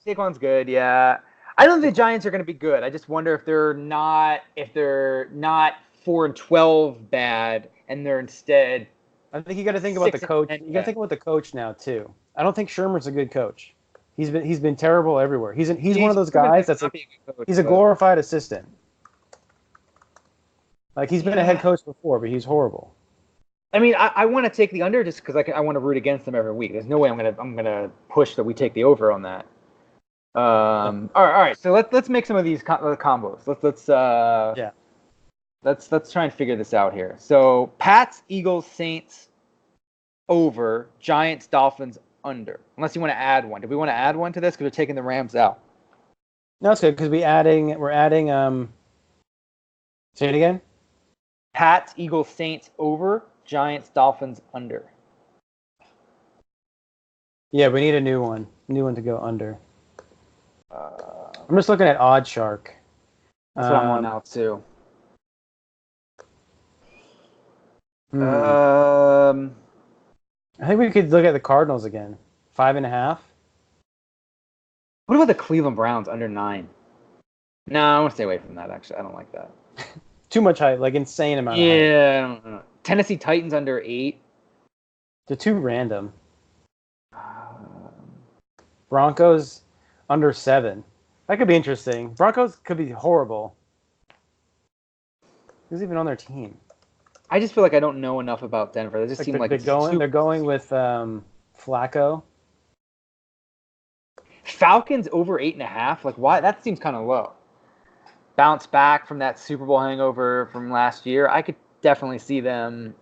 Saquon's good. Yeah, I don't think the Giants are gonna be good. I just wonder if they're not 4-12 bad and they're instead. I think you got to think about the coach. You got to think about the coach now too. I don't think Shermer's a good coach. He's been terrible everywhere. He's one of those guys that's like he's a glorified assistant. Like he's been a head coach before, but he's horrible. I mean, I want to take the under just because I want to root against them every week. There's no way I'm gonna push that we take the over on that. All right. So let's make some of these combos. Let's try and figure this out here. So Pats, Eagles, Saints over, Giants, Dolphins under. Unless you want to add one. Do we want to add one to this because we're taking the Rams out? No, it's good because we're adding. Say it again. Pats, Eagles, Saints over, Giants, Dolphins under. Yeah, we need a new one. New one to go under. I'm just looking at Odd Shark. That's what I'm on now too. I think we could look at the Cardinals again. 5.5. What about the Cleveland Browns under 9? No, I want to stay away from that. Actually, I don't like that. Too much hype, like insane amount of hype. Yeah, I don't know. Tennessee Titans under 8. They're too random. Broncos under 7. That could be interesting. Broncos could be horrible. Who's even on their team? I just feel like I don't know enough about Denver. They just seem like they're going with Flacco. Falcons over 8.5. Like, why? That seems kind of low. Bounce back from that Super Bowl hangover from last year. I could definitely see them.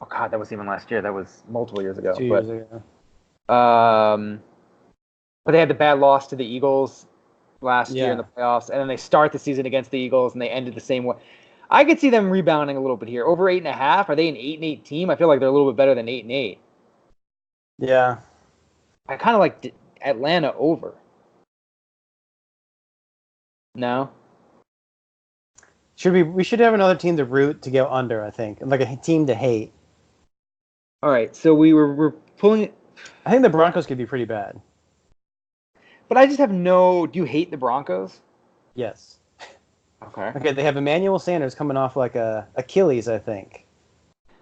Oh God, that was even last year. That was multiple years ago. 2 years ago. But they had the bad loss to the Eagles last year in the playoffs, and then they start the season against the Eagles, and they ended the same way. I could see them rebounding a little bit here. Over 8.5. Are they an 8-8 team? I feel like they're a little bit better than 8-8. Yeah. I kind of like Atlanta over. No. We should have another team to root to go under, I think. Like a team to hate. All right, so we're pulling. I think the Broncos could be pretty bad. But I just have no. Do you hate the Broncos? Yes. Okay. They have Emmanuel Sanders coming off like a Achilles, I think.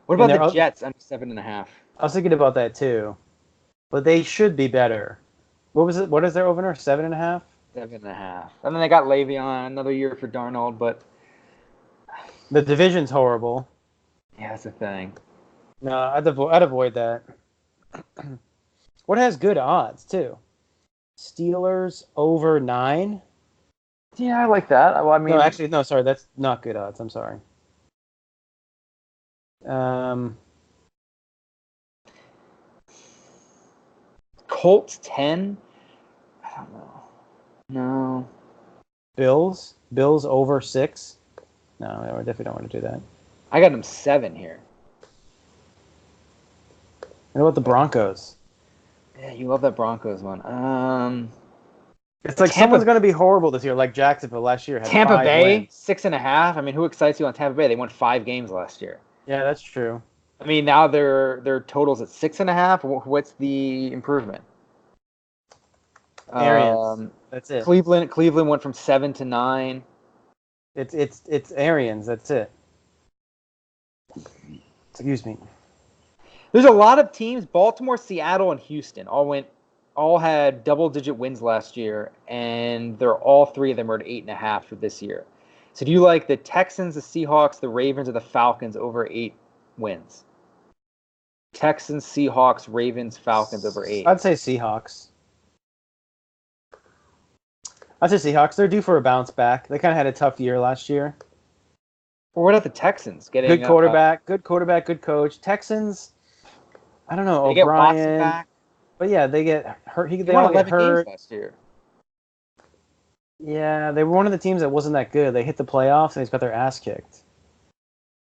What about the Jets under 7.5? I was thinking about that too, but they should be better. What was it? What is their opener? 7.5. 7.5. And then they got Le'Veon, another year for Darnold, but the division's horrible. Yeah, that's the thing. No, I'd avoid that. What has good odds too? Steelers over 9. Yeah, I like that. Well, I mean, no, sorry, that's not good odds. I'm sorry. Colts 10. I don't know. No. Bills over 6. No, I definitely don't want to do that. I got them 7 here. What about the Broncos? Yeah, you love that Broncos one. It's like someone's going to be horrible this year, like Jacksonville last year. Tampa Bay, 6.5. I mean, who excites you on Tampa Bay? They won 5 games last year. Yeah, that's true. I mean, now their totals at 6.5. What's the improvement? Arians. That's it. Cleveland went from 7 to 9. It's Arians. That's it. Excuse me. There's a lot of teams. Baltimore, Seattle, and Houston all had double-digit wins last year, and all 3 of them are at 8.5 for this year. So do you like the Texans, the Seahawks, the Ravens, or the Falcons over 8 wins? Texans, Seahawks, Ravens, Falcons over 8. I'd say Seahawks. They're due for a bounce back. They kind of had a tough year last yeyear. Well, what about the Texans? Good quarterback, good coach. Texans, I don't know. They O'Brien. Get Watson back. But yeah, they get hurt. They won all get 11 hurt. games last year. Yeah, they were one of the teams that wasn't that good. They hit the playoffs and they just got their ass kicked.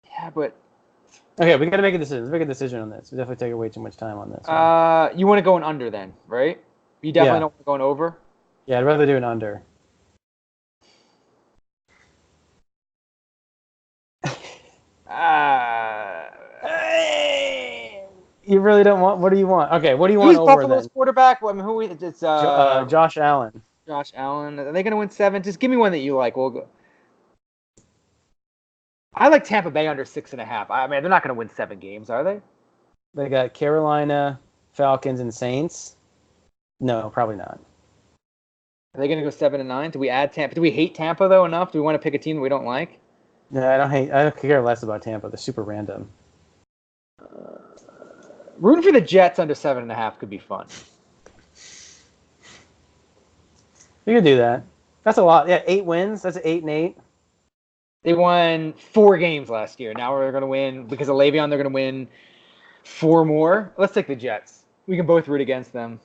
Yeah, but okay, we got to make a decision. Let's make a decision on this. We definitely take way too much time on this. You want to go an under then, right? You definitely don't want to go an over. Yeah, I'd rather do an under. You really don't want. What do you want? Okay, what do you want? Who's over Buffalo's then? quarterback? Well, I mean, who? It's Josh Allen. Josh Allen. Are they going to win 7? Just give me one that you like. We'll go. I like Tampa Bay under 6.5. I mean, they're not going to win 7 games, are they? They got Carolina, Falcons, and Saints. No, probably not. Are they going to go 7-9? Do we add Tampa? Do we hate Tampa though enough? Do we want to pick a team that we don't like? No, I don't care less about Tampa. They're super random. Rooting for the Jets under 7.5 could be fun. You can do that. That's a lot. Yeah, 8 wins. That's 8-8. They won 4 games last year. Now we're going to win because of Le'Veon. They're going to win 4 more. Let's take the Jets. We can both root against them.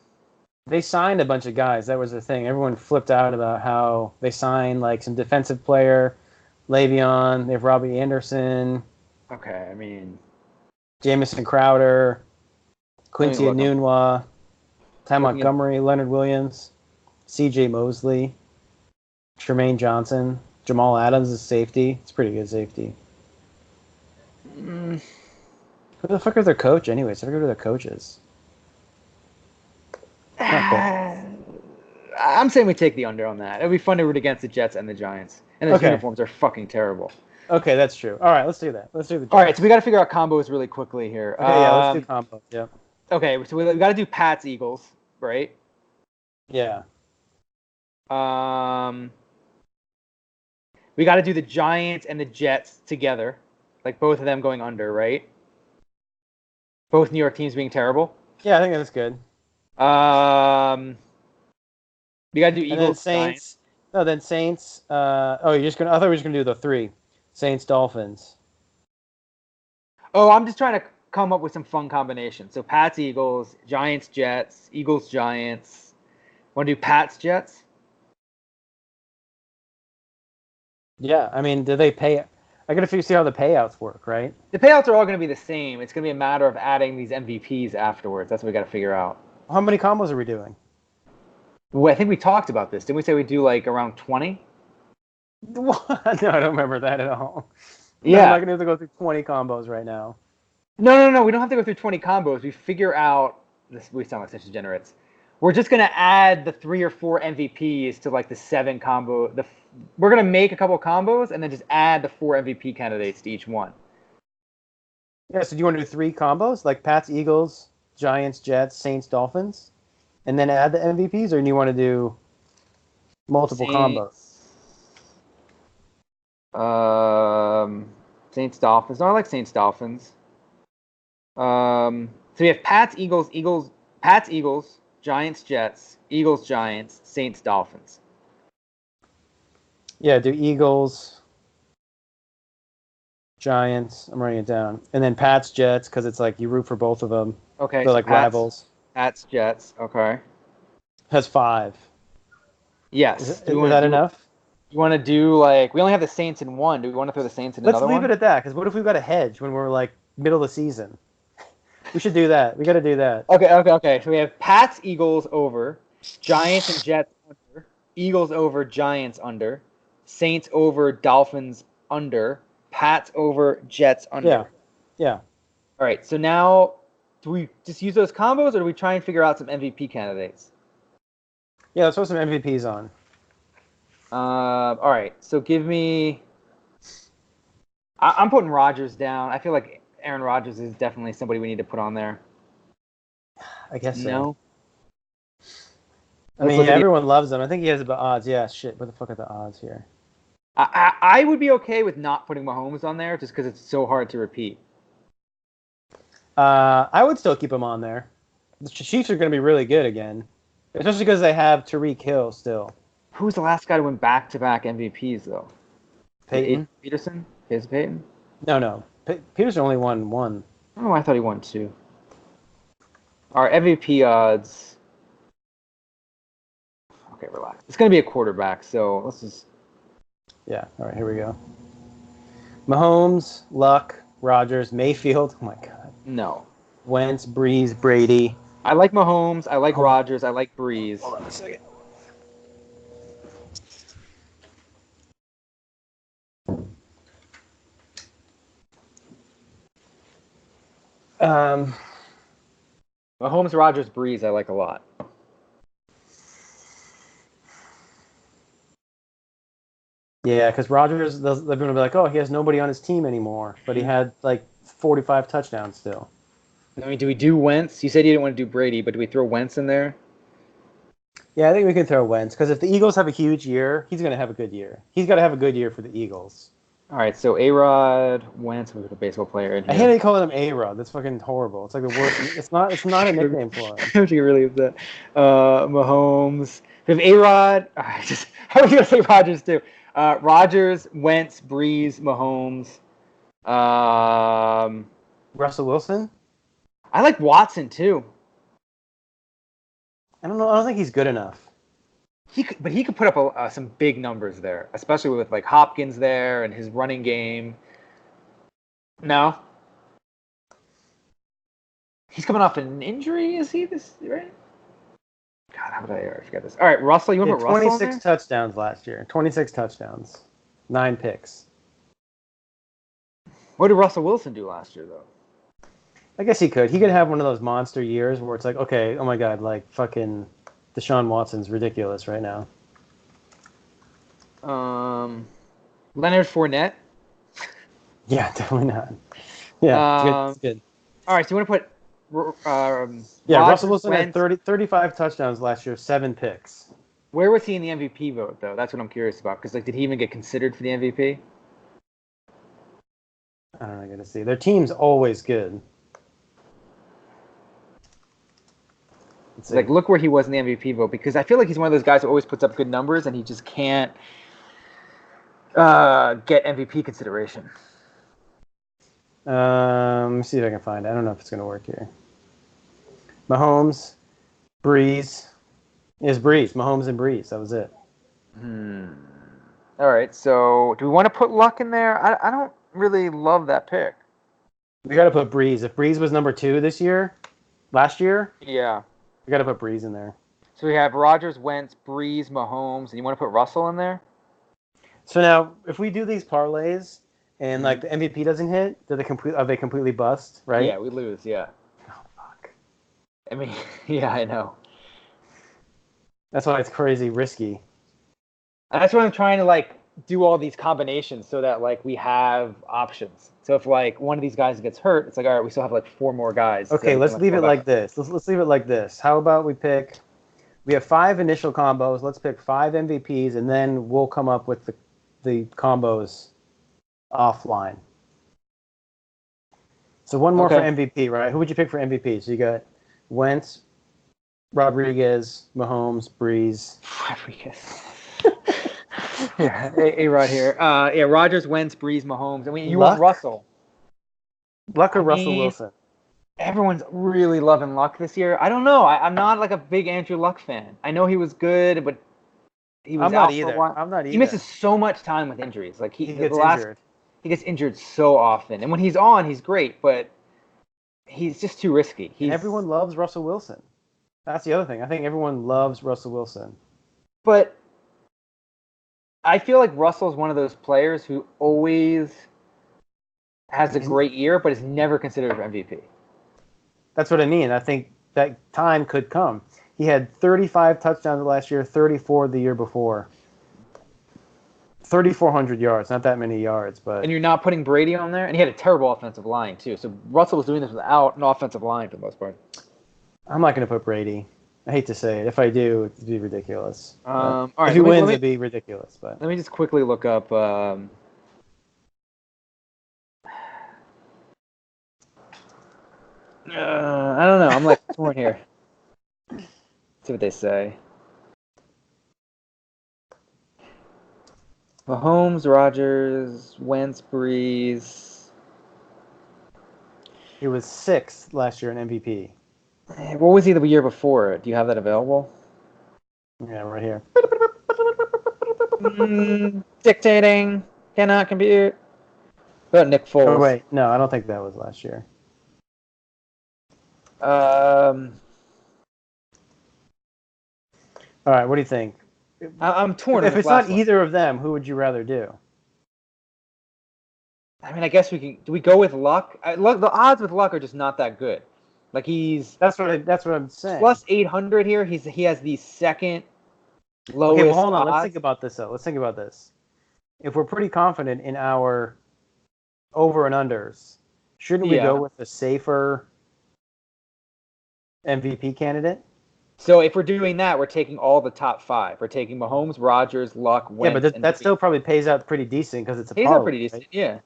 They signed a bunch of guys. That was the thing. Everyone flipped out about how they signed like some defensive player, Le'Veon. They have Robbie Anderson. Okay, I mean, Jamison Crowder, Quincy Enunwa, Ty Montgomery, Leonard Williams, C.J. Mosley, Tremaine Johnson, Jamal Adams is safety. It's pretty good safety. Who the fuck is their coach anyways? I forget who their coach is. I I'm saying we take the under on that. It'd be fun to root against the Jets and the Giants. And those uniforms are fucking terrible. Okay, that's true. All right, let's do that. Let's do the Jets. All right, so we got to figure out combos really quickly here. Okay, yeah, let's do combos. Yeah. Okay, so we got to do Pats Eagles, right? Yeah. We got to do the Giants and the Jets together, like both of them going under, right? Both New York teams being terrible. Yeah, I think that's good. We got to do Eagles. And then Saints. No, then Saints. You're just gonna. I thought we were just gonna do the three. Saints, Dolphins. Oh, I'm just trying to come up with some fun combinations. So Pats, Eagles, Giants, Jets, Eagles, Giants. Want to do Pats, Jets? Yeah, I mean, do they pay? I gotta see how the payouts work, right? The payouts are all going to be the same. It's going to be a matter of adding these MVPs afterwards. That's what we got to figure out. How many combos are we doing? Well, I think we talked about this. Didn't we say we do like around 20? What? No, I don't remember that at all. Yeah. I'm not gonna have to go through 20 combos right now. No. We don't have to go through 20 combos. We figure out this. We sound like such degenerates. We're just gonna add the 3 or 4 MVPs to like the 7 combo. We're gonna make a couple combos and then just add the 4 MVP candidates to each one. Yeah. So do you want to do 3 combos, like Pats, Eagles, Giants, Jets, Saints, Dolphins, and then add the MVPs, or do you want to do multiple combos? Saints, Dolphins. No, I like Saints, Dolphins. So we have Pats, Eagles, Pats, Eagles, Giants, Jets, Eagles, Giants, Saints, Dolphins. Yeah, do Eagles, Giants. I'm writing it down, and then Pats, Jets, because it's like you root for both of them. Okay, they're like Pats, rivals. Pats, Jets. Okay. Has 5. Yes. Is that enough? You want to do like we only have the Saints in one. Do we want to throw the Saints in another one? Let's leave it at that. Because what if we've got a hedge when we're like middle of the season? We should do that. We got to do that. Okay. So we have Pats, Eagles over, Giants and Jets under, Eagles over, Giants under, Saints over, Dolphins under, Pats over, Jets under. Yeah. All right. So now, do we just use those combos, or do we try and figure out some MVP candidates? Yeah, let's throw some MVPs on. All right. So give me. I'm putting Rodgers down. I feel like Aaron Rodgers is definitely somebody we need to put on there. I guess so. No. I mean, everyone loves him. I think he has the odds. Yeah, shit. What the fuck are the odds here? I would be okay with not putting Mahomes on there just because it's so hard to repeat. I would still keep him on there. The Chiefs are going to be really good again, especially because they have Tyreek Hill still. Who's the last guy to win back-to-back MVPs, though? Peyton? Peterson? Is it Peyton? No. Peterson only won 1. Oh, I thought he won 2. Our MVP odds. Okay, relax. It's going to be a quarterback, so let's just. Yeah, all right, here we go. Mahomes, Luck, Rodgers, Mayfield. Oh, my God. No. Wentz, Breeze, Brady. I like Mahomes. I like Rodgers. I like Breeze. Hold on a second. Mahomes, Rodgers, Breeze, I like a lot. Yeah, because Rodgers, they're going to be like, oh, he has nobody on his team anymore, but he had like 45 touchdowns still. I mean, do we do Wentz? You said you didn't want to do Brady, but do we throw Wentz in there? Yeah, I think we can throw Wentz, because if the Eagles have a huge year, he's going to have a good year. He's got to have a good year for the Eagles. All right, so A-Rod, Wentz, we put a baseball player in here. I hate calling him A-Rod. That's fucking horrible. It's like the worst. It's not a nickname for him. I'm actually really upset. Mahomes. We have A-Rod. All right, how are you going to say Rodgers, too? Rodgers, Wentz, Breeze, Mahomes. Russell Wilson? I like Watson, too. I don't know. I don't think he's good enough. He could put up some big numbers there, especially with like Hopkins there and his running game. No, he's coming off an injury. Is he this right? God, how did I ever forget this? All right, Russell, you want to put Russell 26 touchdowns last year. 26 touchdowns, 9 picks. What did Russell Wilson do last year, though? I guess he could. He could have one of those monster years where it's like, okay, oh my God, like fucking Deshaun Watson's ridiculous right now. Leonard Fournette. Yeah, definitely not. Yeah, it's good. It's good. All right, so you want to put Yeah, Rodgers, Russell Wilson had Wentz. 35 touchdowns last year, 7 picks. Where was he in the MVP vote, though? That's what I'm curious about. Because, like, did he even get considered for the MVP? I don't know. I got to see. Their team's always good. Like, look where he was in the MVP vote. Because I feel like he's one of those guys who always puts up good numbers, and he just can't get MVP consideration. Let me see if I can find it. I don't know if it's going to work here. Mahomes, Breeze. It's Breeze. Mahomes and Breeze. That was it. All right, so do we want to put Luck in there? I don't really love that pick. We got to put Breeze. If Breeze was number 2 last year, yeah, we got to put Breeze in there. So we have Rodgers, Wentz, Breeze, Mahomes, and you want to put Russell in there? So now, if we do these parlays and like the MVP doesn't hit, are they completely bust? Right? Yeah, we lose. Yeah. Oh fuck. I mean, yeah, I know. That's why it's crazy risky. That's why I'm trying to like do all these combinations so that like we have options. So if like one of these guys gets hurt, it's like all right, we still have like 4 more guys. Okay, let's leave it like this. Let's leave it like this. How about we have 5 initial combos. Let's pick 5 MVPs, and then we'll come up with the combos offline. So one more for MVP, right? Who would you pick for MVP? So you got Wentz, Rodriguez, Mahomes, Breeze. Rodriguez. Yeah, A-Rod here. Yeah, Rodgers, Wentz, Breeze, Mahomes. I mean, you want Russell. Luck or Russell Wilson? Everyone's really loving Luck this year. I don't know. I'm not like a big Andrew Luck fan. I know he was good, but he was out for a while. I'm not either. He misses so much time with injuries. Like he gets injured. He gets injured so often, and when he's on, he's great, but he's just too risky. Everyone loves Russell Wilson. That's the other thing. I think everyone loves Russell Wilson. But I feel like Russell's one of those players who always has a great year, but is never considered for MVP. That's what I mean. I think that time could come. He had 35 touchdowns last year, 34 the year before. 3,400 yards, not that many yards, but. And you're not putting Brady on there, and he had a terrible offensive line too. So Russell was doing this without an offensive line for the most part. I'm not going to put Brady. I hate to say it. If I do, it'd be ridiculous. All right, if he wins, it'd be ridiculous. But let me just quickly look up. I don't know. I'm like torn here. See what they say. Mahomes, Rodgers, Wentz, Breeze. He was 6th last year in MVP. What was he the year before? Do you have that available? Yeah, right here. Dictating. Cannot compute. What about Nick Foles? Oh, wait. No, I don't think that was last year. All right, what do you think? I'm torn. If it's not either of them, who would you rather do? I mean, I guess we can. Do we go with Luck? The odds with Luck are just not that good. Like That's what I'm saying. Plus 800 here. He has the second lowest. Okay, well, hold on. Odds. Let's think about this though. Let's think about this. If we're pretty confident in our over and unders, shouldn't we go with the safer MVP candidate? So if we're doing that, we're taking all the top 5. We're taking Mahomes, Rodgers, Luck, Wentz. Yeah, but that still probably pays out pretty decent because it's a parlay. Pays out pretty decent, right? Yeah.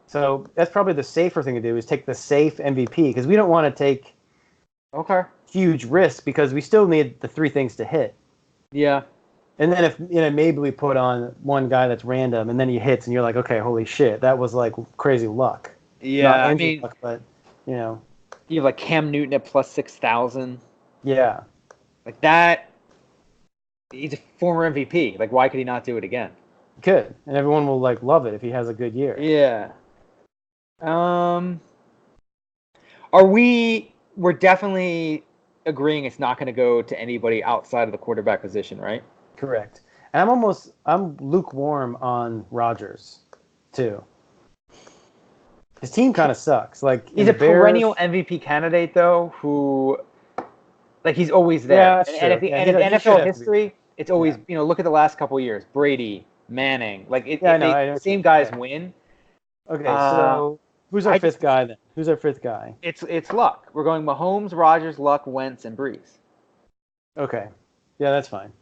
So that's probably the safer thing to do is take the safe MVP because we don't want to take huge risks because we still need the 3 things to hit. Yeah. And then if maybe we put on one guy that's random and then he hits and you're like, okay, holy shit, that was like crazy luck. Yeah, I mean, luck, but you have like Cam Newton at plus 6,000. Yeah. Like that, he's a former MVP. Like, why could he not do it again? Could, and everyone will like love it if he has a good year. Yeah. We're definitely agreeing it's not going to go to anybody outside of the quarterback position, right? Correct. And I'm lukewarm on Rodgers too. His team kind of sucks. Like he's a perennial MVP candidate though, who Like he's always there. Yeah, that's And true. Yeah, if the he should NFL have to be. history, it's always Yeah. look at the last couple of years. Brady, Manning, like Yeah, I know. I the know. same guys Yeah. win. Okay, so who's our I fifth just guy then? Who's our fifth guy? it's Luck. We're going Mahomes, Rodgers, Luck, Wentz, and Breeze. Okay. Yeah, that's fine.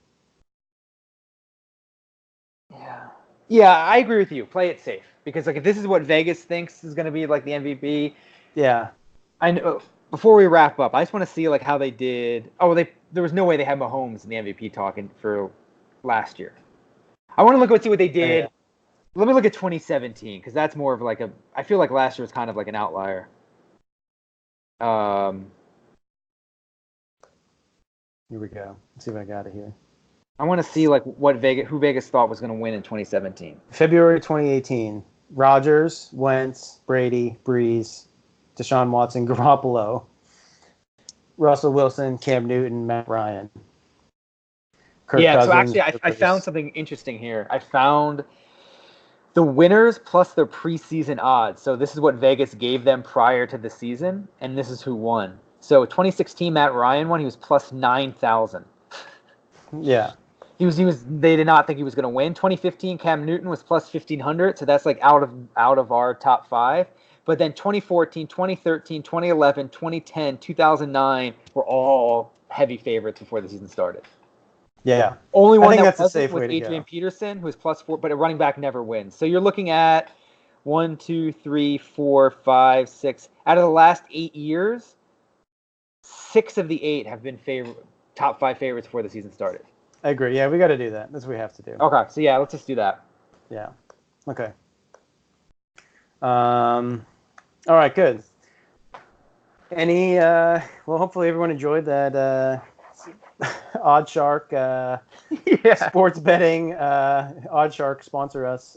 Yeah. Yeah, I agree with you. Play it safe because like if this is what Vegas thinks is going to be like the MVP, Yeah. I know. Before we wrap up, I just want to see like how they did. Oh, there was no way they had Mahomes in the MVP talking for last year. I want to see what they did. Yeah. Let me look at 2017 because that's more of like a. I feel like last year was kind of like an outlier. Here we go. Let's see if I got it here. I want to see like who Vegas thought was going to win in 2017. February 2018. Rodgers, Wentz, Brady, Breeze, Deshaun Watson, Garoppolo, Russell Wilson, Cam Newton, Matt Ryan. Kirk Cousins, so actually I found something interesting here. I found the winners plus their preseason odds. So this is what Vegas gave them prior to the season, and this is who won. So 2016 Matt Ryan won. He was plus 9,000. Yeah. He was. They did not think he was going to win. 2015 Cam Newton was plus 1,500. So that's like out of our top 5. But then 2014, 2013, 2011, 2010, 2009 were all heavy favorites before the season started. Yeah. Only one that was Adrian Peterson, who was plus 4, but a running back never wins. So you're looking at 1, 2, 3, 4, 5, 6. Out of the last 8 years, 6 of the 8 have been top 5 favorites before the season started. I agree. Yeah, we got to do that. That's what we have to do. Okay, so yeah, let's just do that. Yeah. Okay. All right, good. Well, hopefully everyone enjoyed that Odd Shark sports betting. Odd Shark sponsor us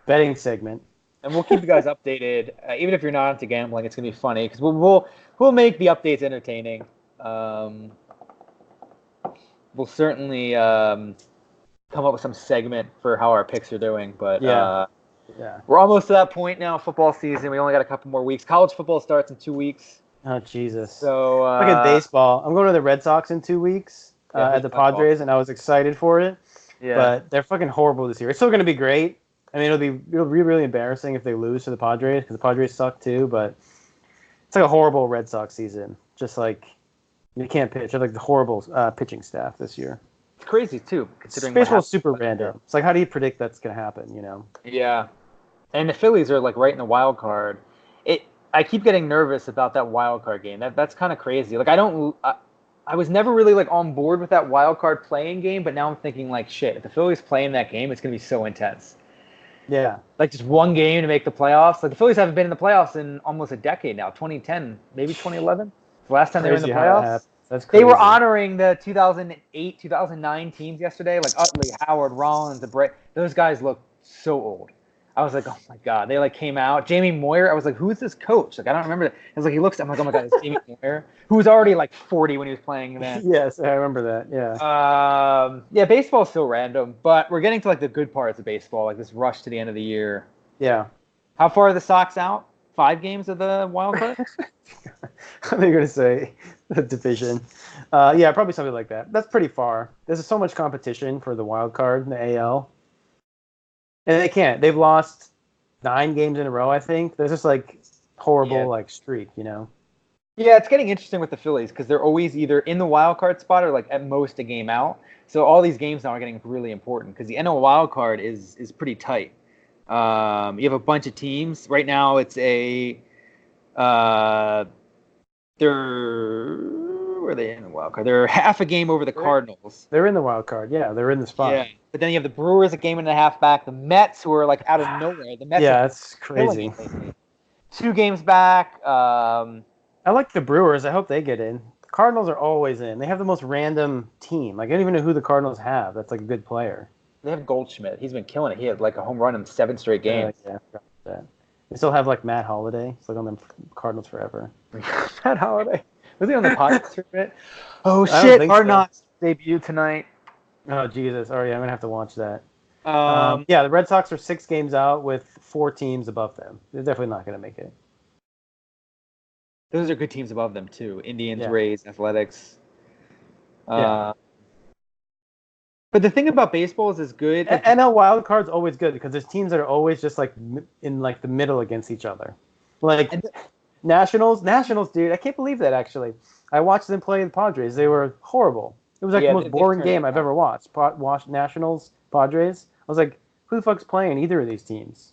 betting segment. And we'll keep you guys updated. Even if you're not into gambling, it's gonna be funny because we'll make the updates entertaining. We'll certainly come up with some segment for how our picks are doing, but we're almost to that point now. Football season, we only got a couple more weeks. College football starts in 2 weeks. Oh Jesus! So look at baseball. I'm going to the Red Sox in 2 weeks at the Padres, and I was excited for it. Yeah. But they're fucking horrible this year. It's still going to be great. I mean, it'll be really embarrassing if they lose to the Padres because the Padres suck too. But it's like a horrible Red Sox season. Just like you can't pitch. They're like the horrible pitching staff this year. It's crazy too, considering baseball's super random. It's like, how do you predict that's going to happen? You know? Yeah, and the Phillies are like right in the wild card. I keep getting nervous about that wild card game. That's kind of crazy. Like I was never really like on board with that wild card playing game, but now I'm thinking like, shit, if the Phillies play in that game, it's going to be so intense. Yeah. Like just one game to make the playoffs. Like the Phillies haven't been in the playoffs in almost a decade now. 2010, maybe 2011. The last time they were in the playoffs. That's crazy. They were honoring the 2008, 2009 teams yesterday, like Utley, Howard, Rollins, those guys look so old. I was like, oh my god, they like came out. Jamie Moyer, I was like, who is this coach? Like I don't remember that. I was like, I'm like, oh my god, it's Jamie Moyer, who was already like 40 when he was playing then. Yes, I remember that. Yeah. Yeah, baseball's so random, but we're getting to like the good parts of baseball, like this rush to the end of the year. Yeah. How far are the Sox out? 5 games of the wild card? I think you're gonna say the division. Yeah, probably something like that. That's pretty far. There's so much competition for the wild card in the AL. And they can't. They've lost 9 games in a row, I think. There's just like horrible like streak, you know. Yeah, it's getting interesting with the Phillies because they're always either in the wild card spot or like at most a game out. So all these games now are getting really important because the NL wild card is pretty tight. You have a bunch of teams. Right now it's where are they in the wild card? They're half a game over the Cardinals. They're in the wild card. Yeah, they're in the spot. Yeah, but then you have the Brewers a game and a half back. The Mets, who are like out of nowhere. The Mets. Yeah, that's crazy. 2 games back. I like the Brewers. I hope they get in. Cardinals are always in. They have the most random team. Like I don't even know who the Cardinals have. That's like a good player. They have Goldschmidt. He's been killing it. He had like a home run in 7 straight games. Yeah, I forgot that. They still have like Matt Holliday. He's like on the Cardinals forever. Matt Holliday. Was he on the podcast for a bit? Oh shit! Hard Knocks debut tonight. Oh Jesus! All right, I'm gonna have to watch that. Yeah, the Red Sox are 6 games out with 4 teams above them. They're definitely not gonna make it. Those are good teams above them too. Indians, Yeah. Rays, Athletics. Yeah. But the thing about baseball is good. Like, NL wild card's always good because there's teams that are always just like in like the middle against each other. Like Nationals, dude. I can't believe that actually. I watched them play the Padres. They were horrible. It was like the most boring game I've ever watched. Watched Nationals, Padres. I was like, who the fuck's playing either of these teams?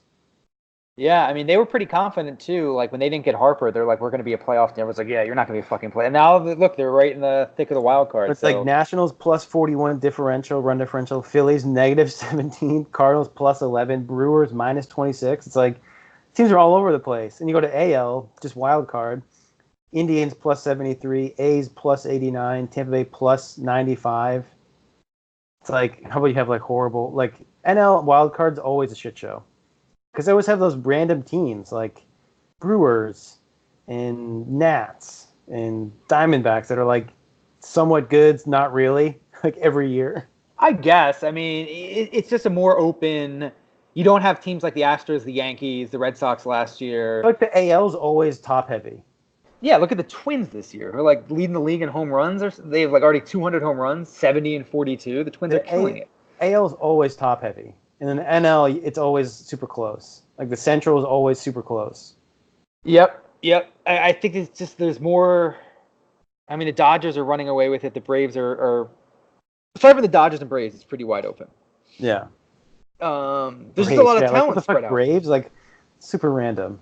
Yeah, I mean, they were pretty confident too. Like when they didn't get Harper, they're like, "We're going to be a playoff team." Everyone's like, "Yeah, you're not going to be a fucking play." And now look, they're right in the thick of the wild card. It's like Nationals plus 41 run differential, Phillies negative 17, Cardinals plus 11, Brewers minus 26. It's like teams are all over the place. And you go to AL, just wild card, Indians plus 73, A's plus 89, Tampa Bay plus 95. It's like, how about you have like horrible, like NL wild card's always a shit show. Because they always have those random teams like Brewers and Nats and Diamondbacks that are like somewhat good, not really, like every year. I guess. I mean, it's just a more open. You don't have teams like the Astros, the Yankees, the Red Sox last year. Like the AL's always top heavy. Yeah, look at the Twins this year. They're like leading the league in home runs. They have like already 200 home runs, 70 and 42. The Twins are killing it. AL's always top heavy. And then the NL, it's always super close. Like the Central is always super close. Yep. I think it's just there's more. I mean, the Dodgers are running away with it. The Braves are aside from the Dodgers and Braves, it's pretty wide open. Yeah. There's just a lot of talent what the spread fuck, out. Braves, like super random.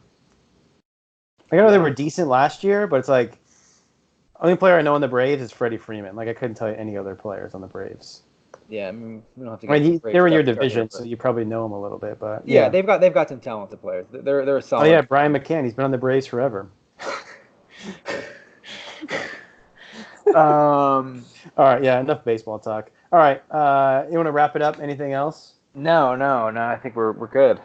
Like, I know they were decent last year, but it's like only player I know in the Braves is Freddie Freeman. Like I couldn't tell you any other players on the Braves. Yeah, I mean, we don't have to. I mean, they're in your division, so you probably know them a little bit. But yeah, they've got some talented players. They're a solid. Oh yeah, Brian McCann. He's been on the Braves forever. All right, yeah, enough baseball talk. All right, you want to wrap it up? Anything else? No. I think we're good.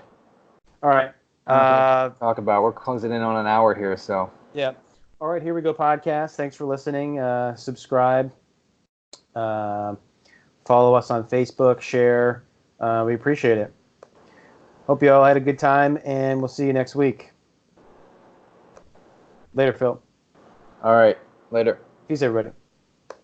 All right. Talk about. We're closing in on an hour here, so. Yeah. All right, here we go, podcast. Thanks for listening. Subscribe. Follow us on Facebook. Share. We appreciate it. Hope you all had a good time, and we'll see you next week. Later, Phil. All right. Later. Peace, everybody.